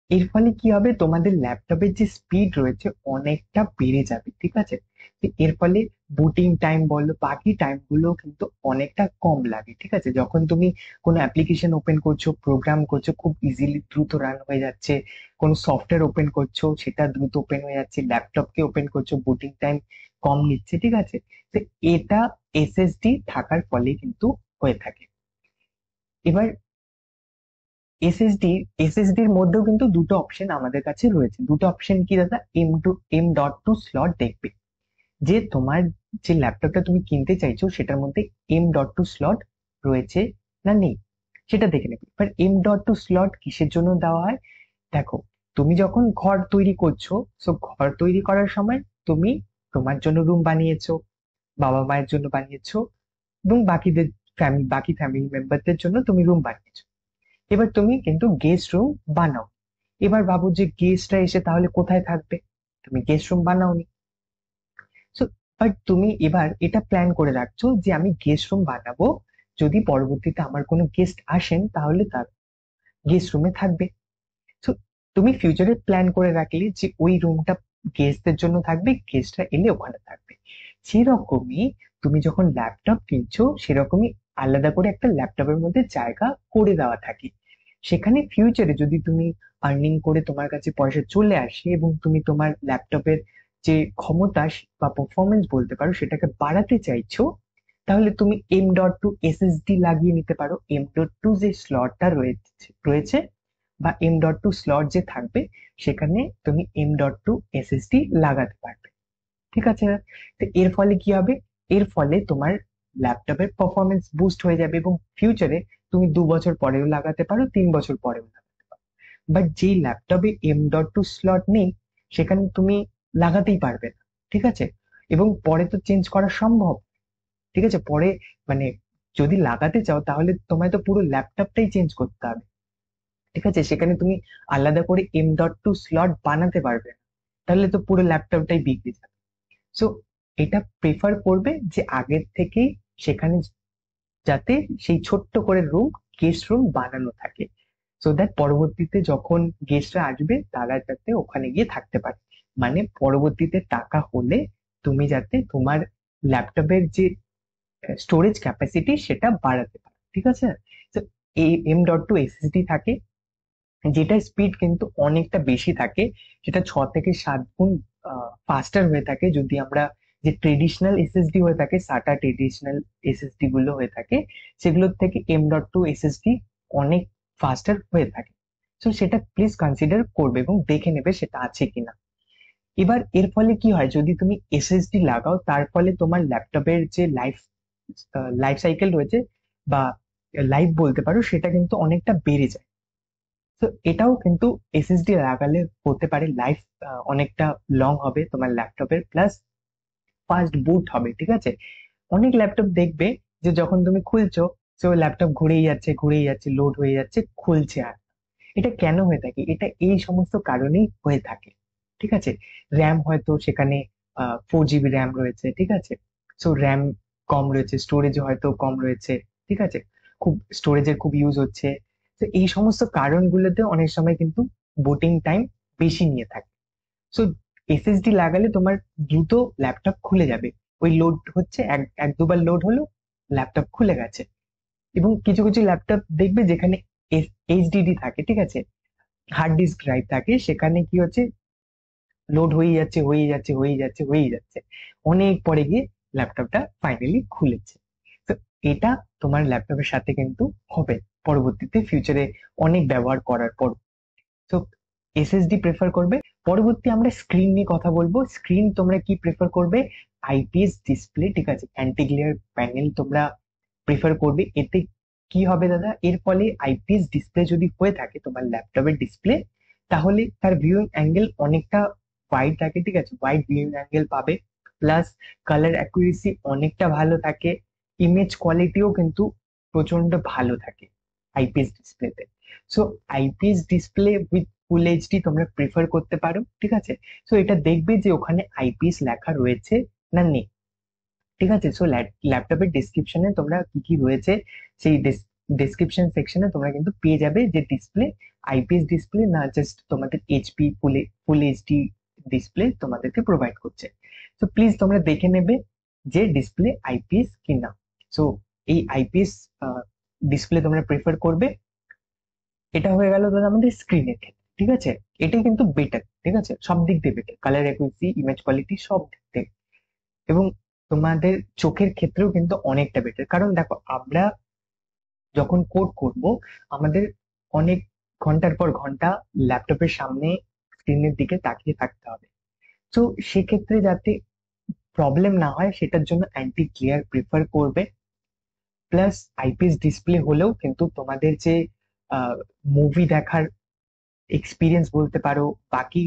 এর ফলে কি হবে, তোমাদের ল্যাপটপের যে স্পিড রয়েছে অনেকটা বেড়ে যাবে, ঠিক আছে। তো এর ফলে বুটিং টাইম বলো, বাকি টাইম গুলো কিন্তু অনেকটা কম লাগে, ঠিক আছে। যখন তুমি কোনো অ্যাপ্লিকেশন ওপেন করছো, প্রোগ্রাম করছো, খুব ইজিলি দ্রুত রান হয়ে যাচ্ছে, কোনো সফটওয়্যার ওপেন করছো সেটা দ্রুত ওপেন হয়ে যাচ্ছে, ল্যাপটপকে ওপেন করছো, বুটিং টাইম কম নিচ্ছে, ঠিক আছে। তো এটা এসএসডি থাকার ফলে কিন্তু হয়ে থাকে। এবার এসএসডির মধ্যেও কিন্তু দুটো অপশন আমাদের কাছে রয়েছে। দুটো অপশন কি দাদা? M.2 স্লট দেখবে, যে তোমার যে ল্যাপটপটা তুমি কিনতে চাইছো সেটার মধ্যে M.2 স্লট রয়েছে না নেই, সেটা দেখে নেবে। এবার M.2 স্লট কিসের জন্য দেওয়া হয়? দেখো, তুমি যখন ঘর তৈরি করছো, সো ঘর তৈরি করার সময় তুমি তোমার জন্য রুম বানিয়েছো, বাবা মায়ের জন্য বানিয়েছো, এবং বাকি ফ্যামিলি মেম্বারদের জন্য তুমি রুম বানিয়েছো। এবার তুমি কিন্তু গেস্ট রুম বানাও। এবার ভাবো যে গেস্টরা এসে তাহলে কোথায় থাকবে, তুমি গেস্ট রুম বানাওনি। সো বাট তুমি এবার এটা প্ল্যান করে রাখছো যে আমি গেস্ট রুম বানাবো, যদি পরবর্তীতে আমার কোনো গেস্ট আসেন তাহলে তার গেস্ট রুমে থাকবে। সো তুমি ফিউচারে প্ল্যান করে রাখলে যে ওই রুমটা গেস্টদের জন্য থাকবে, গেস্টরা এলে ওখানে থাকবে। সেরকমই তুমি যখন ল্যাপটপ কিনছো, সেরকমই আলাদা করে একটা ল্যাপটপের মধ্যে জায়গা করে দেওয়া থাকে। সেখানে ফিউচারে যদি তুমি আর্নিং করে তোমার কাছে পয়সা চলে আসে এবং তুমি তোমার ল্যাপটপের যে ক্ষমতা বা পারফরমেন্স বলতে পারো সেটাকে বাড়াতে চাইছো, তাহলে তুমি M.2 SSD লাগিয়ে নিতে পারো। M.2 যে স্লটটা রয়েছে বা M.2 স্লট যে থাকবে, সেখানে তুমি M.2 SSD লাগাতে পারবে। ঠিক আছে? তো এর ফলে কি হবে? এর ফলে তোমার ল্যাপটপের পারফরমেন্স বুস্ট হয়ে যাবে এবং ফিউচারে তুমি 2 বছর পরেও লাগাতে পারো, 3 বছর পরেও লাগাতে পারো। বাট যেই ল্যাপটপে M.2 স্লট নেই, সেখানে তুমি লাগাতেই পারবে না। ঠিক আছে? এবং পরে তো চেঞ্জ করা সম্ভব। ঠিক আছে? পরে মানে যদি লাগাতে চাও তাহলে তোমায় তো পুরো ল্যাপটপটাই চেঞ্জ করতে হবে। ঠিক আছে? সেখানে তুমি আলাদা করে M.2 স্লট বানাতে পারবে না। তাহলে তো পুরো ল্যাপটপটাই বিগড়ে যাবে। সো এটা প্রেফার করবে যে আগের থেকেই সেখানে যাতে সেই ছোট্ট করে রুম, গেস্ট রুম বানানো থাকে, সো দ্যাট পরবর্তীতে যখন গেস্টরা আসবে তারা যাতে ওখানে গিয়ে থাকতে পারে। মানে পরবর্তীতে টাকা হলে তুমি যাতে তোমার ল্যাপটপের যে স্টোরেজ ক্যাপাসিটি সেটা বাড়াতে পারো। ঠিক আছে? তো এই M.2 SSD থাকে, যেটার স্পিড কিন্তু অনেকটা বেশি থাকে। সেটা 6 থেকে 7 গুণ ফাস্টার হয়ে থাকে। যদি আমরা যে ট্রেডিশনাল এসএসডি হয়ে থাকে, সাটা ট্রেডিশনাল এসএসডি গুলো হয়ে থাকে, সেগুলোর থেকে M.2 SSD অনেক ফাস্টার হয়ে থাকে। তো সেটা প্লিজ কনসিডার করবে এবং দেখে নেবে সেটা আছে কিনা। এবার এর ফলে কি হয়, যদি তুমি এসএসডি লাগাও তার ফলে তোমার ল্যাপটপের যে লাইফ লাইফ সাইকেল রয়েছে বা লাইফ বলতে পারো, সেটা কিন্তু অনেকটা বেড়ে যায়। তো এটাও কিন্তু এসএসডি লাগালে হতে পারে, লাইফ অনেকটা লং হবে তোমার ল্যাপটপের, প্লাস ফাস্ট বুট হবে। ঠিক আছে? অনেক ল্যাপটপ দেখবে যে যখন তুমি খুলছো, তো ল্যাপটপ ঘুরেই যাচ্ছে, লোড হয়ে যাচ্ছে, খুলছে আর। এটা কেন হয়ে থাকে? এটা এই সমস্ত কারণেই হয়ে থাকে। ঠিক আছে? র্যাম হয়তো সেখানে 4 GB র্যাম রয়েছে। ঠিক আছে? সো র্যাম কম রয়েছে, স্টোরেজ হয়তো কম রয়েছে। ঠিক আছে? খুব স্টোরেজের খুব ইউজ হচ্ছে। তো এই সমস্ত কারণগুলোতে অনেক সময় কিন্তু বুটিং টাইম বেশি নিয়ে থাকে। সো এসএসডি লাগালে তোমার দ্রুত ল্যাপটপ খুলে যাবে। ওই লোড হচ্ছে, এক এক দুবার লোড হলো, ল্যাপটপ খুলে গেছে। এবং কিছু কিছু ল্যাপটপ দেখবে যেখানে এইচডিডি থাকে। ঠিক আছে? হার্ড ডিস্ক ড্রাইভ থাকে, সেখানে কি হচ্ছে, লোড হয়েই যাচ্ছে, অনেক পরে গিয়ে ল্যাপটপটা ফাইনালি খুলেছে। তো এটা তোমার ল্যাপটপের সাথে কিন্তু হবে পরবর্তীতে, ফিউচারে অনেক ব্যবহার করার পর। তো এসএসডি প্রেফার করবে। পরবর্তী আমরা স্ক্রিন নিয়ে কথা বলবো। স্ক্রিন তোমরা কি প্রেফার করবে? IPS display. ঠিক আছে? অ্যান্টি গ্লেয়ার প্যানেল তোমরা প্রেফার করবে। এতে কি হবে দাদা, এর ফলে আইপিএস ডিসপ্লে যদি হয়ে থাকে তোমার ল্যাপটপের ডিসপ্লে, তাহলে তার ভিউইং অ্যাঙ্গেল অনেকটা ওয়াইড থাকে। ঠিক আছে? ওয়াইড ভিউইং অ্যাঙ্গেল পাবে, প্লাস কালার অ্যাকুরেসি অনেকটা ভালো থাকে, ইমেজ কোয়ালিটিও কিন্তু প্রচন্ড ভালো থাকে আইপিএস ডিসপ্লেতে। So IPS display with full HD তোমরা প্রেফার করতে পারো। ঠিক আছে? সো এটা দেখবে যে ওখানে আইপিএস লেখা রয়েছে না নেই। ঠিক আছে? সো ল্যাপটপের ডেসক্রিপশনে তোমরা কি কি রয়েছে, সেই ডেসক্রিপশন সেকশনে তোমরা কিন্তু পেয়ে যাবে যে ডিসপ্লে আইপিএস ডিসপ্লে না জাস্ট তোমাদের এইচপি ফুল এইচডি ডিসপ্লে তোমাদেরকে প্রোভাইড করছে। তো প্লিজ তোমরা দেখে নেবে যে ডিসপ্লে আইপিএস কিনা। সো এই আইপিএস ডিসপ্লে তোমরা প্রেফার করবে। এটা হয়ে গেল দাদা আমাদের স্ক্রিনের ক্ষেত্রে। ঠিক আছে? এটাই কিন্তু বেটার। ঠিক আছে? সব দিক দিয়ে better, colour accuracy, image quality, সব দিক থেকে। এবং তোমাদের চোখের ক্ষেত্রেও কিন্তু অনেকটা বেটার। কারণ দেখো, আমরা যখন কোড করব, আমাদের অনেক ঘন্টার পর ঘন্টা ল্যাপটপের সামনে স্ক্রিনের দিকে তাকিয়ে থাকতে হবে। তো সেক্ষেত্রে যাতে প্রবলেম না হয় সেটার জন্য অ্যান্টি গ্লেয়ার প্রেফার করবে। প্লাস আইপিএস ডিসপ্লে হলেও কিন্তু তোমাদের যে মুভি দেখার এক্সপিরিয়েন্স বলতে পারো, বাকি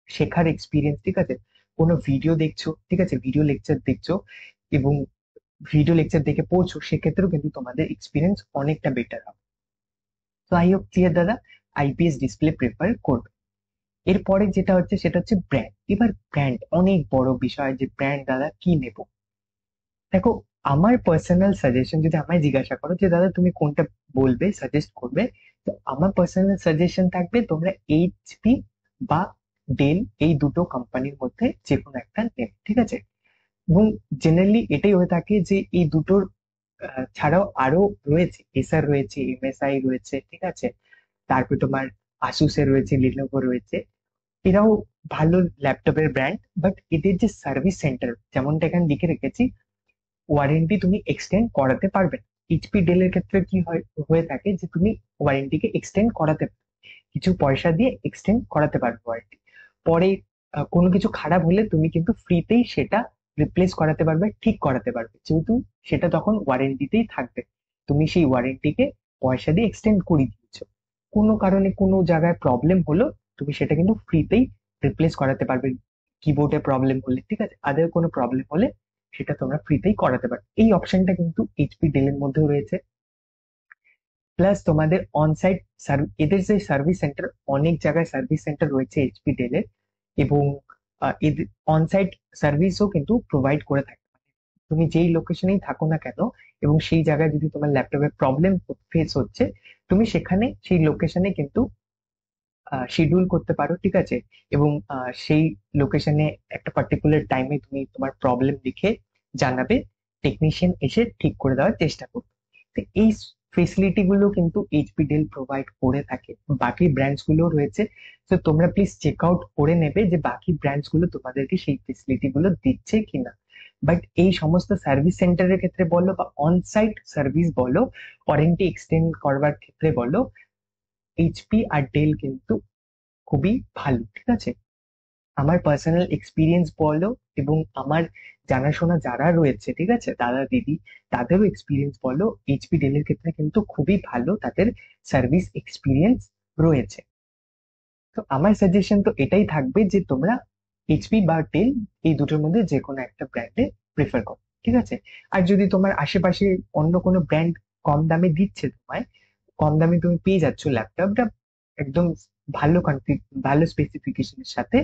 শেখার এক্সপিরিয়েন্স, ঠিক আছে, কোনো ভিডিও দেখছো, ঠিক আছে, ভিডিও লেকচার দেখছো এবং ভিডিও লেকচার দেখে পড়ছো, সেক্ষেত্রেও কিন্তু তোমাদের এক্সপিরিয়েন্স অনেকটা বেটার হবে। তো আই হোপ ক্লিয়ার দাদা, আইপিএস ডিসপ্লে প্রেফার করবে। এরপরে যেটা হচ্ছে সেটা হচ্ছে ব্র্যান্ড। এবার ব্র্যান্ড অনেক বড় বিষয়, যে ব্র্যান্ড দাদা কি নেব। দেখো, আমার পার্সোনাল সাজেশন যদি আমায় জিজ্ঞাসা করো যে দাদা তুমি কোনটা বলবে, সাজেস্ট করবে, তো আমার পার্সোনাল সাজেশন থাকবে তোমরা এইচপি বা ডেল এই দুটো কোম্পানির মধ্যে যে কোনো একটা নেবে, ঠিক আছে। এবং জেনারেলি এটাই হয়ে থাকে যে এই দুটোর ছাড়াও আরো রয়েছে, এসার রয়েছে, এমএসআই রয়েছে, ঠিক আছে। তারপর তোমার আসুসে রয়েছে, লিনোভো রয়েছে। এরাও ভালো ল্যাপটপের ব্র্যান্ড, বাট এদের যে সার্ভিস সেন্টার যেমনটা এখানে লিখে রেখেছি, ওয়ারেন্টি তুমি এক্সটেন্ড করাতে পারবে না। এইচপি ডেল এর ক্ষেত্রে কি হয় হয়ে থাকে যে তুমি ওয়ারেন্টিকে এক্সটেন্ড করাতে কিছু পয়সা দিয়ে এক্সটেন্ড করাতে পারবে ওয়ারেন্টি। পরে কোনো কিছু খারাপ হলে তুমি কিন্তু ফ্রিতেই সেটা রিপ্লেস করাতে পারবে, ঠিক করাতে পারবে, যেহেতু সেটা তখন ওয়ারেন্টিতেই থাকবে। তুমি সেই ওয়ারেন্টিকে পয়সা দিয়ে এক্সটেন্ড করে দিয়েছো, কোনো কারণে কোনো জায়গায় প্রবলেম হলো, তুমি সেটা কিন্তু ফ্রিতেই রিপ্লেস করাতে পারবে। কিবোর্ডে প্রবলেম হলে, ঠিক আছে, আদার কোনো প্রবলেম হলে সেটা তোমরা ফ্রিতেই করাতে পারবে। এই অপশনটা কিন্তু এইচপি ডেল এর মধ্যেও রয়েছে। প্লাস তোমাদের অনসাইট এদের যে সার্ভিস সেন্টার, অনেক জায়গায় সার্ভিস সেন্টার রয়েছে এইচপি ডেল এর, এবং এদের অনসাইট সার্ভিসও কিন্তু প্রোভাইড করে থাকে। তুমি যেই লোকেশনেই থাকো না কেন, এবং সেই জায়গায় যদি তোমার ল্যাপটপের প্রবলেম ফেস হচ্ছে, তুমি সেখানে সেই লোকেশনে কিন্তু শিডিউল করতে পারো, ঠিক আছে। এবং সেই লোকেশনে একটা পার্টিকুলার টাইমে তুমি তোমার প্রবলেম লিখে জানাবে, টেকনিশিয়ান এসে ঠিক করে দেওয়ার চেষ্টা করবে। তো এই ফেসিলিটি গুলো কিন্তু এইচপি ডেল প্রোভাইড করে থাকে। বাকি ব্র্যান্ডস গুলো রয়েছে, তো তোমরা প্লিজ চেক আউট করে নেবে যে বাকি ব্র্যান্ডস গুলো তোমাদেরকে সেই ফেসিলিটি গুলো দিচ্ছে কিনা। বাট এই সমস্ত সার্ভিস সেন্টারের ক্ষেত্রে বলো বা অনসাইট সার্ভিস বলো, ওয়ারেন্টি এক্সটেন্ড করবার ক্ষেত্রে বলো, এইচপি আর ডেল কিন্তু খুবই ভালো, ঠিক আছে। আমার পার্সোনাল এক্সপিরিয়েন্স বলো, এবং আমার জানাশোনা যারা রয়েছে, ঠিক আছে, দাদা দিদি, তাদেরও এক্সপিরিয়েন্স বলো, এইচপি ডেল এর ক্ষেত্রে কিন্তু খুবই ভালো তাদের সার্ভিস এক্সপিরিয়েন্স রয়েছে। তো আমার সাজেশন তো এটাই থাকবে যে তোমরা এইচপি বা ডেল এই দুটোর মধ্যে যে কোনো একটা ব্র্যান্ডে প্রেফার করো, ঠিক আছে। আর যদি তোমার আশেপাশে অন্য কোনো ব্র্যান্ড কম দামে দিচ্ছে তোমায়, কম দামে তুমি পেয়ে যাচ্ছ ল্যাপটপটা একদম ভালো ভালো স্পেসিফিকেশনের সাথে,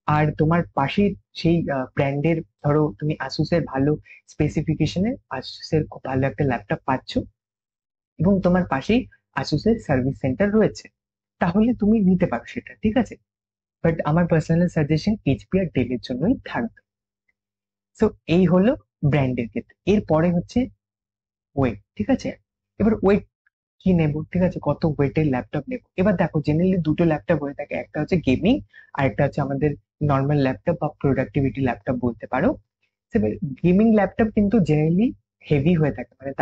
আর তোমার পাশে সেই ব্র্যান্ডের, ধরো তুমি আসুসের ভালো স্পেসিফিকেশনের আসুসের খুব ভালো একটা ল্যাপটপ পাচ্ছ, এবং তোমার পাশেই আসুসের সার্ভিস সেন্টার রয়েছে, তাহলে তুমি নিতে পারো সেটা, ঠিক আছে। বাট আমার পার্সোনাল সাজেশন এইচপি আর ডেল এর জন্যই থাকবে। সো এই হলো ব্র্যান্ডের ক্ষেত্রে। এরপরে হচ্ছে ওয়েট, ঠিক আছে। এবার ওয়েট কি নেব, ঠিক আছে, কত ওয়েটের ল্যাপটপ নেব। এবার দেখো জেনারেলি দুটো ল্যাপটপ হয়ে থাকে, একটা হচ্ছে গেমিং আর একটা হচ্ছে আমাদের নর্মাল ল্যাপটপ বা প্রোডাক্টিভিটি ল্যাপটপ বলতে পারো। এবার গেমিং ল্যাপটপ কিন্তু জেনারেলি হেভি হয়ে থাকে, মানে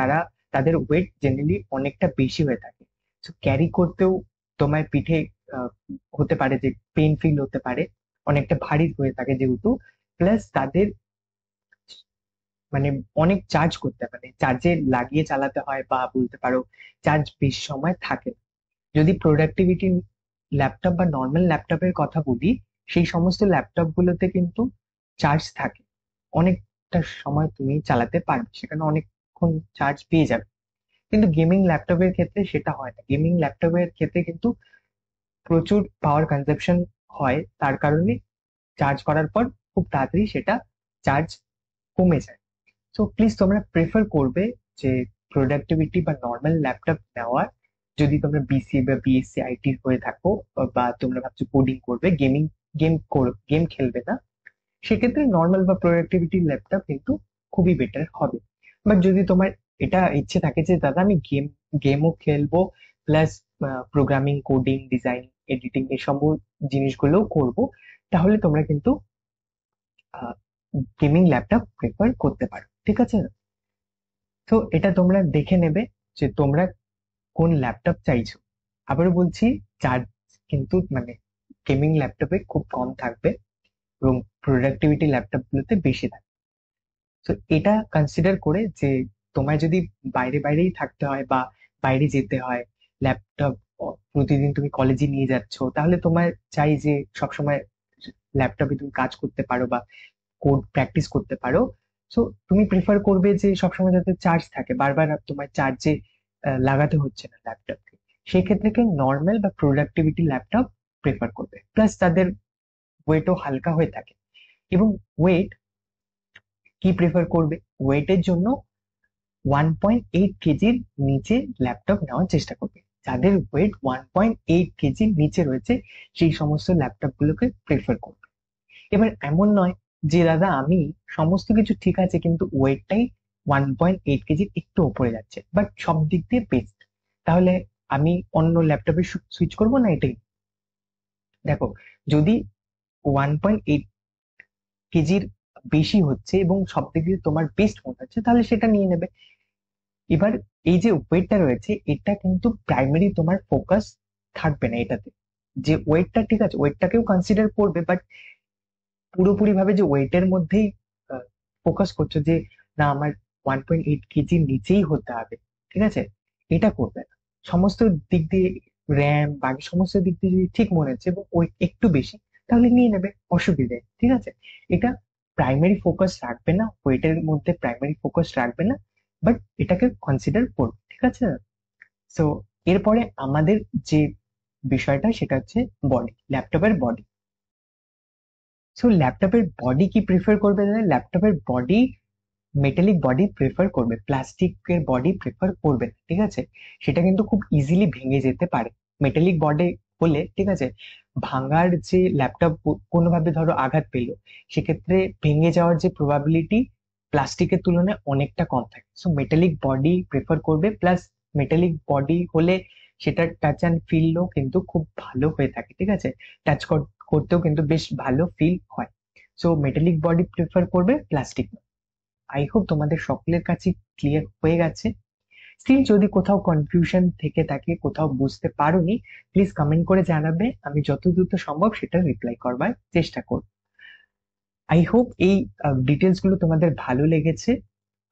তাদের ওয়েট জেনারেলি অনেকটা বেশি হয়ে থাকে। তো ক্যারি করতেও তোমার পিঠে আহ, হতে পারে যে পেন ফিল হতে পারে, অনেকটা ভারী হয়ে থাকে যেহেতু। প্লাস তাদের মানে অনেক চার্জ করতে, মানে চার্জে লাগিয়ে চালাতে হয়, বা বলতে পারো চার্জ বেশি সময় থাকে না। যদি প্রোডাক্টিভিটি ল্যাপটপ বা নর্মাল ল্যাপটপের কথা বলি, সেই সমস্ত ল্যাপটপ গুলোতে কিন্তু চার্জ থাকে, অনেকটা সময় তুমি চালাতে পারবে, সেখানে অনেকক্ষণ চার্জ পেয়ে যাবে। কিন্তু গেমিং ল্যাপটপের ক্ষেত্রে সেটা হয় না। গেমিং ল্যাপটপের ক্ষেত্রে কিন্তু প্রচুর পাওয়ার কনজাম্পশন হয়, তার কারণে চার্জ করার পর খুব তাড়াতাড়ি সেটা চার্জ কমে যায়। সো প্লিজ তোমরা প্রেফার করবে যে প্রোডাক্টিভিটি বা নর্মাল ল্যাপটপ নেওয়ার, যদি তোমরা বিসিএ বা বিএসসি আইটি হয়ে থাকো, বা তোমরা ভাবছো কোডিং করবে, গেম খেলবে না, সেক্ষেত্রে নর্মাল বা প্রোডাক্টিভিটি ল্যাপটপ কিন্তু খুবই বেটার হবে। বাট যদি তোমার এটা ইচ্ছে থাকে যে দাদা আমি গেমও খেলবো, plus programming, coding, design, editing এসব জিনিসগুলোও করব, তাহলে তোমরা কিন্তু গেমিং ল্যাপটপ প্রেফার করতে পারো, ঠিক আছে। তো এটা তোমরা দেখে নেবে যে তোমরা কোন ল্যাপটপ চাইছো। আবারও বলছি, চার্জ কিন্তু মানে গেমিং ল্যাপটপে খুব কম থাকবে, এবং প্রোডাক্টিভিটি ল্যাপটপ গুলোতে বেশি থাকবে। তো এটা কনসিডার করে যে তোমায় যদি বাইরে বাইরেই থাকতে হয় বা বাইরে যেতে হয়, ল্যাপটপ প্রতিদিন তুমি কলেজে নিয়ে যাচ্ছ, তাহলে তোমার চাই যে সবসময় ল্যাপটপে তুমি কাজ করতে পারো বা কোড প্র্যাকটিস করতে পারো। সো তুমি প্রেফার করবে যে সবসময় যাতে চার্জ থাকে, বারবার আর তোমার চার্জে লাগাতে হচ্ছে না ল্যাপটপকে। সেক্ষেত্রে কি নর্মাল বা প্রোডাক্টিভিটি ল্যাপটপ প্রেফার করবে, প্লাস তাদের ওয়েটও হালকা হয়ে থাকে। এবং ওয়েট কি প্রেফার করবে, ওয়েটের জন্য 1.8 কেজির নিচে ল্যাপটপ নেওয়ার চেষ্টা করবে। যাদের ওয়েট 1.8 কেজির নিচে রয়েছে সেই সমস্ত ল্যাপটপ গুলোকে প্রেফার করবে। এবার এমন নয় যে দাদা আমি সমস্ত কিছু ঠিক আছে কিন্তু ওয়েটটাই 1.8 কেজির একটু উপরে যাচ্ছে, বাট সব দিক দিয়ে বেস্ট, তাহলে আমি অন্য ল্যাপটপে সুইচ করবো না এটাই? দেখো, যদি 1.8 কেজির বেশি হচ্ছে এবং সব দিক দিয়ে তোমার বেস্ট মনে হচ্ছে তাহলে সেটা নিয়ে নেবে। এবার এই যে ওয়েটটা রয়েছে এটা কিন্তু প্রাইমারি তোমার ফোকাস থাকবে না এটাতে, যে ওয়েটটা ঠিক আছে ওয়েটটাকেও কনসিডার করবে, বাট পুরোপুরি ভাবে যে ওয়েটের মধ্যেই ফোকাস করছো যে না আমার 1.8 কেজির নিচেই হতে হবে, ঠিক আছে, এটা করবে না। সমস্ত দিক দিয়ে র্যাম বাকি সমস্ত দিক দিয়ে যদি ঠিক মনে হচ্ছে এবং ওয়েট একটু বেশি তাহলে নিয়ে নেবে, অসুবিধা নেই, ঠিক আছে। এটা প্রাইমারি ফোকাস রাখবে না, ওয়েটের মধ্যে প্রাইমারি ফোকাস রাখবে না, বাট এটাকে কনসিডার করবে, ঠিক আছে। সো এরপরে আমাদের যে বিষয়টা সেটা হচ্ছে বডি, ল্যাপটপের বডি। সো ল্যাপটপের বডি কি প্রিফার করবে? ল্যাপটপের বডি মেটালিক বডি প্রেফার করবে, প্লাস্টিকের বডি প্রেফার করবে না, ঠিক আছে। সেটা কিন্তু খুব ইজিলি ভেঙে যেতে পারে মেটালিক বডি হলে, ঠিক আছে। ভাঙার যে ল্যাপটপ কোনোভাবে ধরো আঘাত পেলো, সেক্ষেত্রে ভেঙে যাওয়ার যে প্রবাবিলিটি প্লাস্টিকের তুলনায় অনেকটা কম থাকে। সো মেটালিক বডি প্রেফার করবে, প্লাস মেটালিক বডি হলে সেটার টাচ অ্যান্ড ফিলও কিন্তু খুব ভালো হয়ে থাকে, ঠিক আছে। টাচ করতেও কিন্তু বেশ ভালো ফিল হয়। সো মেটালিক বডি প্রেফার করবে, প্লাস্টিক। আই হোপ তোমাদের সকলের কাছে ক্লিয়ার হয়ে গেছে। স্টিল যদি কোথাও কনফিউশন থেকে থাকে, কোথাও বুঝতে পারোনি, প্লিজ কমেন্ট করে জানাবে, আমি যত দ্রুত সম্ভব সেটা রিপ্লাই করবার চেষ্টা করব। আই হোপ এই ডিটেলস গুলো তোমাদের ভালো লেগেছে,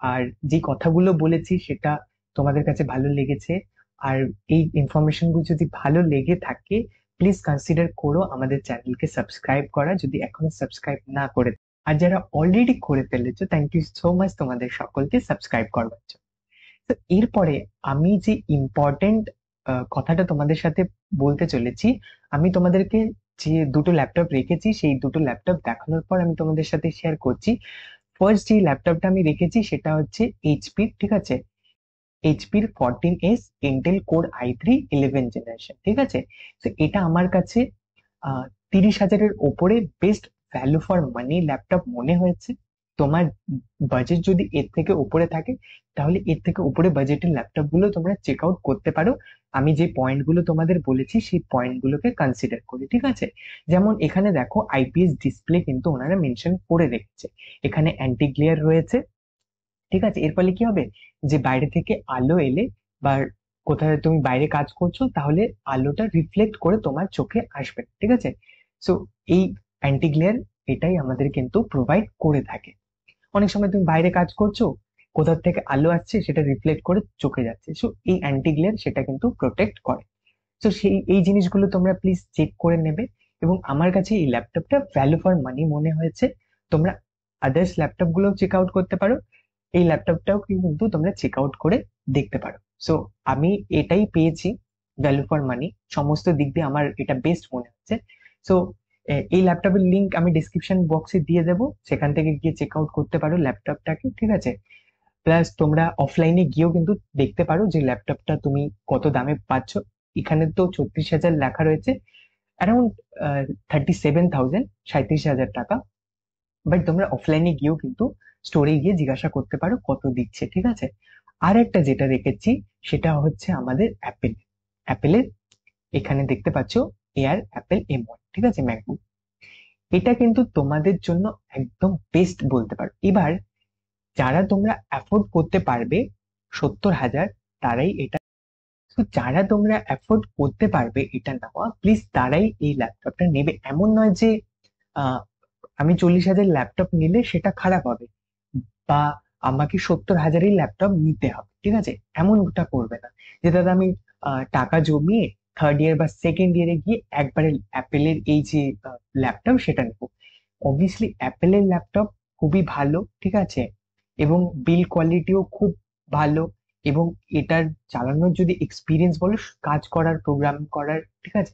আর যে কথাগুলো বলেছি সেটা তোমাদের কাছে ভালো লেগেছে। আর এই ইনফরমেশন গুলো যদি ভালো লেগে থাকে প্লিজ কনসিডার করো আমাদের চ্যানেলকে সাবস্ক্রাইব করা, যদি এখনো সাবস্ক্রাইব না করে। আর যারা অলরেডি করে ফেলেছো, থ্যাংক ইউ সো মাচ তোমাদের সকলকে সাবস্ক্রাইব করবার জন্য। তো এরপরে আমি যে ইম্পর্টেন্ট কথাটা তোমাদের সাথে বলতে চলেছি, আমি তোমাদেরকে যে দুটো ল্যাপটপ রেখেছি সেই দুটো ল্যাপটপ দেখানোর পর আমি তোমাদের সাথে শেয়ার করছি। ফার্স্ট যে ল্যাপটপটা আমি রেখেছি সেটা হচ্ছে এইচপি, ঠিক আছে। এইচপির 14S Intel core i3 11 generation, ঠিক আছে। তো এটা আমার কাছে 30,000-এর ওপরে best value for money laptop মনে হয়েছে। তোমার বাজেট যদি এর থেকে উপরে থাকে তাহলে এর থেকে উপরে বাজেটের ল্যাপটপ গুলো তোমরা চেক আউট করতে পারো, আমি যে পয়েন্ট গুলো তোমাদের বলেছি সেই পয়েন্ট গুলোকে কনসিডার করি, ঠিক আছে। যেমন এখানে দেখো আইপিএস ডিসপ্লে কিন্তু ওনারা মেনশন করে রেখেছে, এখানে অ্যান্টি গ্লেয়ার রয়েছে, ঠিক আছে। এর ফলে কি হবে, যে বাইরে থেকে আলো এলে বা কোথায় তুমি বাইরে কাজ করছো তাহলে আলোটা রিফ্লেক্ট করে তোমার চোখে আসবে, ঠিক আছে। সো এই অ্যান্টি গ্লেয়ার এটাই আমাদের কিন্তু প্রোভাইড করে থাকে। অনেক সময় তুমি বাইরে কাজ করছো, কোথা থেকে আলো আসছে সেটা রিফ্লেক্ট করে চোখে যাচ্ছে, সো এই অ্যান্টি গ্লেয়ার সেটা কিন্তু প্রোটেক্ট করে। তো সেই এই জিনিসগুলো তোমরা প্লিজ চেক করে নেবে। এবং আমার কাছে এই ল্যাপটপটা ভ্যালু ফর মানি মনে হয়েছে। তোমরা আদার্স ল্যাপটপ গুলো চেক আউট করতে পারো, এই ল্যাপটপটাও কিন্তু তোমরা চেক আউট করে দেখতে পারো। সো আমি এটাই পেয়েছি ভ্যালু ফর মানি, সমস্ত দিক দিয়ে আমার এটা বেস্ট মনে হচ্ছে। সো এই ল্যাপটপের লিংক আমি ডিসক্রিপশন বক্সে দিয়ে দেবো, সেখান থেকে গিয়ে চেক আউট করতে পারো ল্যাপটপটাকে, ঠিক আছে। প্লাস তোমরা অফলাইনে গিয়েও কিন্তু দেখতে পারো যে ল্যাপটপটা তুমি কত দামে পাচ্ছ। এখানে তো 36,000 লেখা রয়েছে, অ্যারাউন্ড 37,000, 37,000 টাকা। বাট তোমরা অফলাইনে গিয়েও কিন্তু স্টোরে গিয়ে জিজ্ঞাসা করতে পারো কত দিচ্ছে, ঠিক আছে। আর একটা যেটা রেখেছি সেটা হচ্ছে আমাদের অ্যাপেলের এখানে দেখতে পাচ্ছো এয়ার অ্যাপেল M1, ঠিক আছে, ম্যাকবুক। এটা কিন্তু তোমাদের জন্য একদম বেস্ট বলতে পারো। এবার যারা তোমরা অ্যাফোর্ড করতে পারবে 70,000, তারাই এটা, তো যারা তোমরা অ্যাফোর্ড করতে পারবে এটা নেওয়া, প্লিজ তারাই এই ল্যাপটপটা নেবে। এমন নয় যে আহ, আমি 40,000 ল্যাপটপ নিলে সেটা খারাপ হবে, বা আমাকে 70,000-এই ল্যাপটপ নিতে হবে, ঠিক আছে, এমনটা করবে না যে দাদা আমি টাকা জমিয়ে থার্ড ইয়ার বা সেকেন্ড ইয়ারে গিয়ে একবারে অ্যাপেলের এই যে ল্যাপটপ সেটা নেবো। অবভিয়াসলি অ্যাপেলের ল্যাপটপ খুবই ভালো, ঠিক আছে, এবং বিল কোয়ালিটিও খুব ভালো, এবং এটার চালানোর যদি এক্সপিরিয়েন্স বলো, কাজ করার প্রোগ্রামিং করার, ঠিক আছে,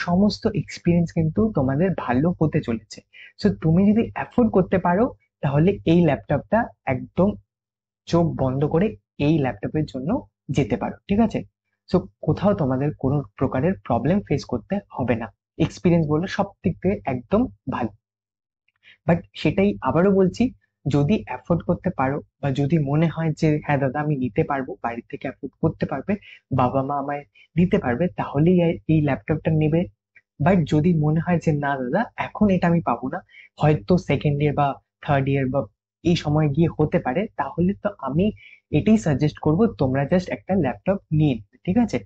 সমস্ত এক্সপিরিয়েন্স কিন্তু তোমাদের ভালো হতে চলেছে। সো তুমি যদি অ্যাফোর্ড করতে পারো তাহলে এই ল্যাপটপটা একদম চোখ বন্ধ করে এই ল্যাপটপের জন্য যেতে পারো, ঠিক আছে। সো কোথাও তোমাদের কোনো প্রকারের প্রবলেম ফেস করতে হবে না। এক্সপিরিয়েন্স বললে সব দিক থেকে একদম ভালো। বাট সেটাই আবারও বলছি, যদি অ্যাফোর্ড করতে পারো বা যদি মনে হয় যে হ্যাঁ দাদা আমি নিতে পারবো, বাড়ি থেকে অ্যাফোর্ড করতে পারবে, বাবা মা আমায় দিতে পারবে, তাহলেই এই ল্যাপটপটা নেবে। বাট যদি মনে হয় যে না দাদা এখন এটা আমি পাবো না, হয়তো সেকেন্ড ইয়ার বা থার্ড ইয়ার বা এই সময় গিয়ে হতে পারে, তাহলে তো আমি এটাই সাজেস্ট করব তোমরা জাস্ট একটা ল্যাপটপ নিয়ে নেবে, ঠিক আছে?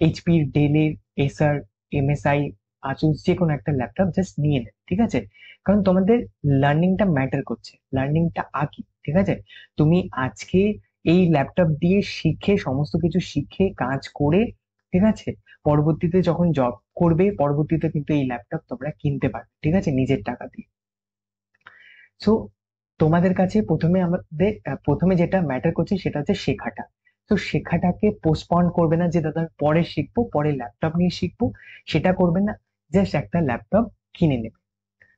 এইচপি, ডেলের, এসার, এমএসআই, আসুস, যে কোনো একটা ল্যাপটপ জাস্ট নিয়ে নেবে, ঠিক আছে? কারণ তোমাদের লার্নিংটা ম্যাটার করছে, লার্নিংটা আগে, ঠিক আছে? তুমি আজকে এই ল্যাপটপ দিয়ে শিখে, সমস্ত কিছু শিখে কাজ করে, ঠিক আছে, পরবর্তীতে যখন জব করবে, পরবর্তীতে কিন্তু এই ল্যাপটপ তোমরা কিনতে পারবে, ঠিক আছে, নিজের টাকা দিয়ে। সো তোমাদের কাছে প্রথমে যেটা ম্যাটার করছে সেটা হচ্ছে শেখাটা। তো শেখাটাকে পোস্টপন্ড করবে না যে দাদা আমি পরে শিখবো, পরে ল্যাপটপ নিয়ে শিখবো, সেটা করবে না, জাস্ট একটা ল্যাপটপ কিনে নেবে।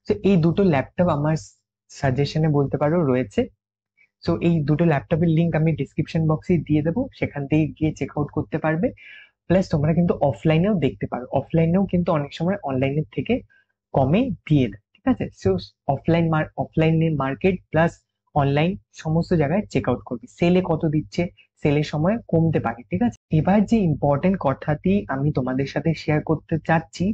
তো এই দুটো ল্যাপটপ আমার সাজেশনে বলতে পারো রয়েছে। সো এই দুটো ল্যাপটপের লিংক আমি ডিসক্রিপশন বক্সে দিয়ে দেবো, সেখান থেকে গিয়ে চেক আউট করতে পারবে। প্লাস তোমরা কিন্তু অফলাইনেও দেখতে পারো, অফলাইনেও কিন্তু অনেক সময় অনলাইনের থেকে কমে দিয়ে দেয়, ঠিক আছে? সো অফলাইনে মার্কেট প্লাস অনলাইন সমস্ত জায়গায় চেক আউট করবি, সেলে কত দিচ্ছে, সেলের সময় কমতে পারে, ঠিক আছে? এবার যে ইম্পর্টেন্ট কথাটি আমি তোমাদের সাথে শেয়ার করতে চাচ্ছি,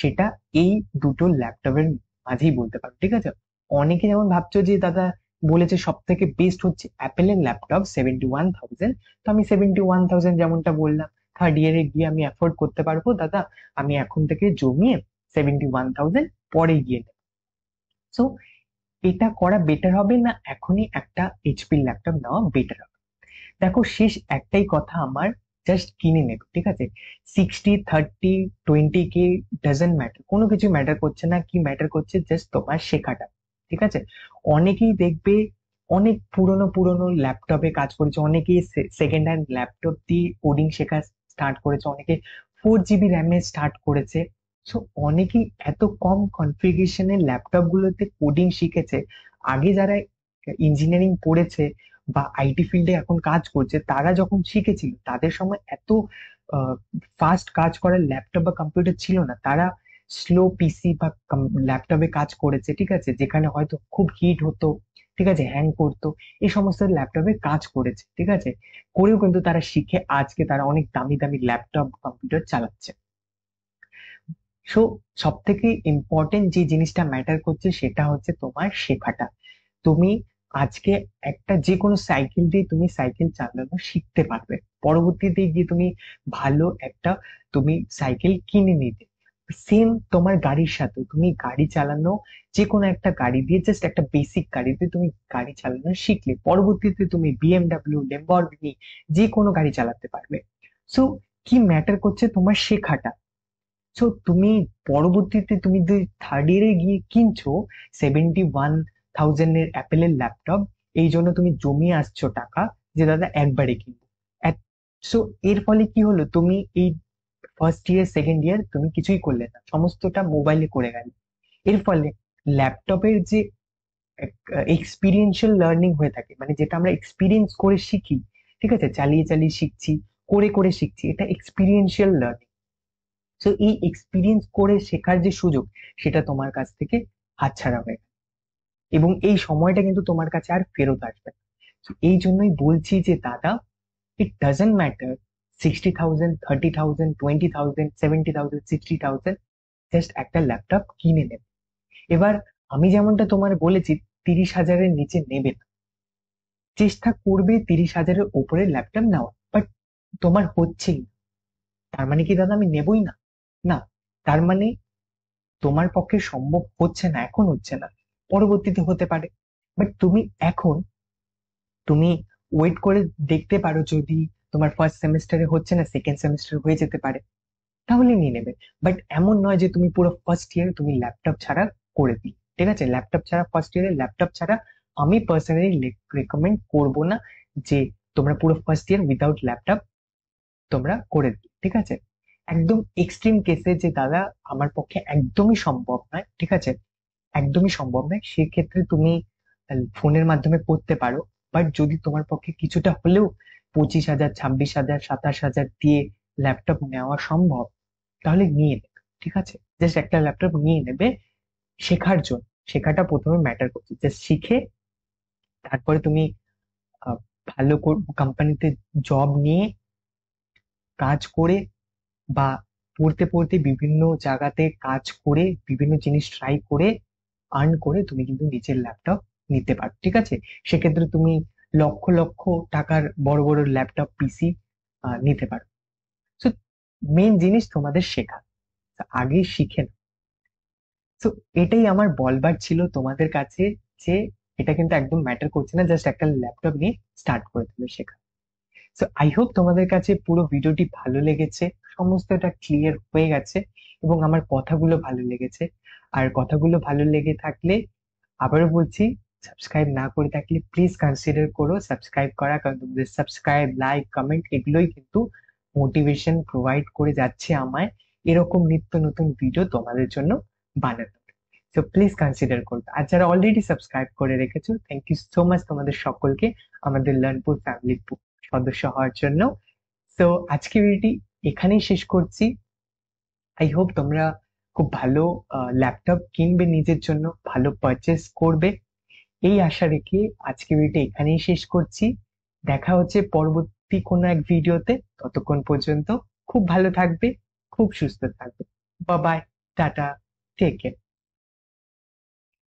সেটা এই দুটো ল্যাপটপের মাঝেই বলতে পারো, ঠিক আছে? অনেকে যেমন ভাবছো যে দাদা বলেছে সব থেকে বেস্ট হচ্ছে অ্যাপেলের ল্যাপটপ 71,000, তো আমি 71,000 যেমনটা বললাম, থার্ড ইয়ারে গিয়ে আমি অ্যাফোর্ড করতে পারবো দাদা, আমি এখন থেকে জমিয়ে 71,000 পরে গিয়ে নেব। সো এটা করা বেটার হবে না এখনই একটা এইচপি ল্যাপটপ নেওয়া বেটার হবে? দেখো, শেষ একটাই কথা আমার, জাস্ট কিনে নেবে, ঠিক আছে? 60, 30, 20 কে ডাজেন্ট ম্যাটার, কোনো কিছু ম্যাটার করছে না। কি ম্যাটার করছে? জাস্ট তোমার শেখাটা, ঠিক আছে? অনেকেই দেখবে অনেক পুরনো পুরনো ল্যাপটপে কাজ করেছে, অনেকেই সেকেন্ড হ্যান্ড ল্যাপটপ দিয়ে কোডিং শেখা স্টার্ট করেছে, অনেকে 4 জিবি র্যামে স্টার্ট করেছে। সো অনেকেই এত কম কনফিগারেশনের ল্যাপটপ গুলোতে কোডিং শিখেছে। আগে যারা ইঞ্জিনিয়ারিং পড়েছে বা আইটি ফিল্ডে এখন কাজ করছে, তারা যখন শিখেছিল তাদের সময় এত ফাস্ট কাজ করার ল্যাপটপ বা কম্পিউটার ছিল না, তারা স্লো পিসি বা ল্যাপটপে কাজ করেছে, ঠিক আছে, যেখানে হয়তো খুব হিট হতো, ঠিক আছে, হ্যাং করতো, এই সমস্ত ল্যাপটপে কাজ করেছে, ঠিক আছে, করেও কিন্তু তারা শিখে আজকে তারা অনেক দামি দামি ল্যাপটপ কম্পিউটার চালাচ্ছে। সো সব থেকে ইম্পর্টেন্ট যে জিনিসটা ম্যাটার করছে সেটা হচ্ছে তোমার শেখাটা। তুমি আজকে একটা যে কোনো সাইকেল দিয়ে তুমি সাইকেল চালানো শিখতে পারবে, পরবর্তীতে গিয়ে তুমি ভালো একটা তুমি সাইকেল কিনে নিতে। সেম তোমার গাড়ির সাথে, তুমি গাড়ি চালানো, যে কোনো একটা গাড়ি দিয়ে, জাস্ট একটা বেসিক গাড়ি দিয়ে তুমি গাড়ি চালানো শিখলে, পরবর্তীতে তুমি বিএমডাব্লিউ, ল্যাম্বরগিনি, যে কোনো গাড়ি চালাতে পারবে। সো কি ম্যাটার করছে? তোমার শেখাটা। সো তুমি পরবর্তীতে তুমি যদি থার্ড ইয়ারে গিয়ে কিনছো 71,000 এর অ্যাপেলের ল্যাপটপ, এই জন্য তুমি জমিয়ে আসছো টাকা যে দাদা একবারে কিনবো। সো এর ফলে কি হলো? তুমি এই ফার্স্ট ইয়ার সেকেন্ড ইয়ার তুমি কিছুই করলে না, সমস্তটা মোবাইলে করে গেলে। এর ফলে ল্যাপটপের যে এক্সপিরিয়েন্সিয়াল লার্নিং হয়ে থাকে, মানে যেটা আমরা এক্সপিরিয়েন্স করে শিখি, ঠিক আছে, চালিয়ে চালিয়ে শিখছি, করে করে শিখছি, এটা এক্সপিরিয়েন্সিয়াল লার্নিং। তো এই এক্সপিরিয়েন্স করে শেখার যে সুযোগ, সেটা তোমার কাছ থেকে হাতছাড়া হয়ে গেল, এবং এই সময়টা কিন্তু তোমার কাছে আর ফেরত আসবে না। তো এই জন্যই বলছি যে দাদা, ইট ডাজেন্ট ম্যাটার 60,000, 30,000, 20,000, 70,000, 60,000, জাস্ট একটা ল্যাপটপ কিনে নেবে। এবার আমি যেমনটা তোমার বলেছি 30,000-এর নিচে নেবে না, চেষ্টা করবে 30,000-এর উপরে ল্যাপটপ নেওয়া। বাট তোমার হচ্ছেই না, তার মানে কি দাদা আমি নেবই না? না, তার মানে তোমার পক্ষে সম্ভব হচ্ছে না, এখন হচ্ছে না, পরবর্তীতে হতে পারে। বাট তুমি এখন তুমি ওয়েট করে দেখতে পারো, যদি তোমার ফার্স্ট সেমিস্টারে হচ্ছে না, সেকেন্ড সেমিস্টার হয়ে যেতে পারে, তাহলে নিয়ে নেবে। বাট এমন নয় যে তুমি পুরো ফার্স্ট ইয়ারে তুমি ল্যাপটপ ছাড়া করে দিই, ঠিক আছে? ল্যাপটপ ছাড়া ফার্স্ট ইয়ারে ল্যাপটপ ছাড়া আমি পার্সোনালি রেকমেন্ড করব না যে তোমরা পুরো ফার্স্ট ইয়ার উইদাউট ল্যাপটপ তোমরা করে দিই, ঠিক আছে? একদম এক্সট্রিম কেসে যে দাদা আমার পক্ষে একদমই সম্ভব নয়, ঠিক আছে, একদমই সম্ভব নয়, সেক্ষেত্রে তুমি ফোনের মাধ্যমে করতে পারো। বাট যদি তোমার পক্ষে কিছুটা হলেও 25,000, 26,000, 27,000 দিয়ে ল্যাপটপ নেওয়া সম্ভব তাহলে নিয়ে নেবে, ঠিক আছে? জাস্ট একটা ল্যাপটপ নিয়ে নেবে শেখার জন্য। শেখাটা প্রথমে ম্যাটার করছে, জাস্ট শিখে তারপরে তুমি আহ, ভালো কোম্পানিতে জব নিয়ে কাজ করে বা পড়তে পড়তে বিভিন্ন জায়গাতে কাজ করে বিভিন্ন জিনিস ট্রাই করে আর্ন করে তুমি কিন্তু নিজের ল্যাপটপ নিতে পারো, ঠিক আছে? সেক্ষেত্রে তুমি লক্ষ লক্ষ টাকার বড় বড় ল্যাপটপ পিসি নিতে পারো। তো মেন জিনিস তোমাদের শেখা, তা আগে শিখে নাও। তো এটাই আমার বলবার ছিল তোমাদের কাছে, যে এটা কিন্তু একদম ম্যাটার করছে না, জাস্ট একটা ল্যাপটপ নিয়ে স্টার্ট করে দেবে শেখা। সো আই হোপ তোমাদের কাছে পুরো ভিডিওটি ভালো লেগেছে, সমস্তটা ক্লিয়ার হয়ে গেছে, এবং আমার কথাগুলো ভালো লেগেছে। আর কথাগুলো ভালো লেগে থাকলে আবারও বলছি, সাবস্ক্রাইব না করে থাকলে প্লিজ কনসিডার করো সাবস্ক্রাইব করা, কারণ তোমাদের সাবস্ক্রাইব, লাইক, কমেন্ট এগুলোই কিন্তু মোটিভেশন প্রোভাইড করে যাচ্ছে আমায় এরকম নিত্য নতুন ভিডিও তোমাদের জন্য বানাতে। তো প্লিজ কনসিডার করবে। আর যারা অলরেডি সাবস্ক্রাইব করে রেখেছো, থ্যাংক ইউ সো মাচ তোমাদের সকলকে আমাদের লার্নপুর ফ্যামিলির সদস্য হওয়ার জন্য। তো আজকে ভিডিওটি এখানেই শেষ করছি। আই হোপ তোমরা খুব ভালো ল্যাপটপ কিনবে, নিজের জন্য ভালো পারচেস করবে, এই আশা রেখে আজকে ভিডিওটা এখানেই শেষ করছি। দেখা হচ্ছে পরবর্তী কোনো এক ভিডিওতে। ততক্ষণ পর্যন্ত খুব ভালো থাকবে, খুব সুস্থ থাকবে। Bye bye, tata, take care.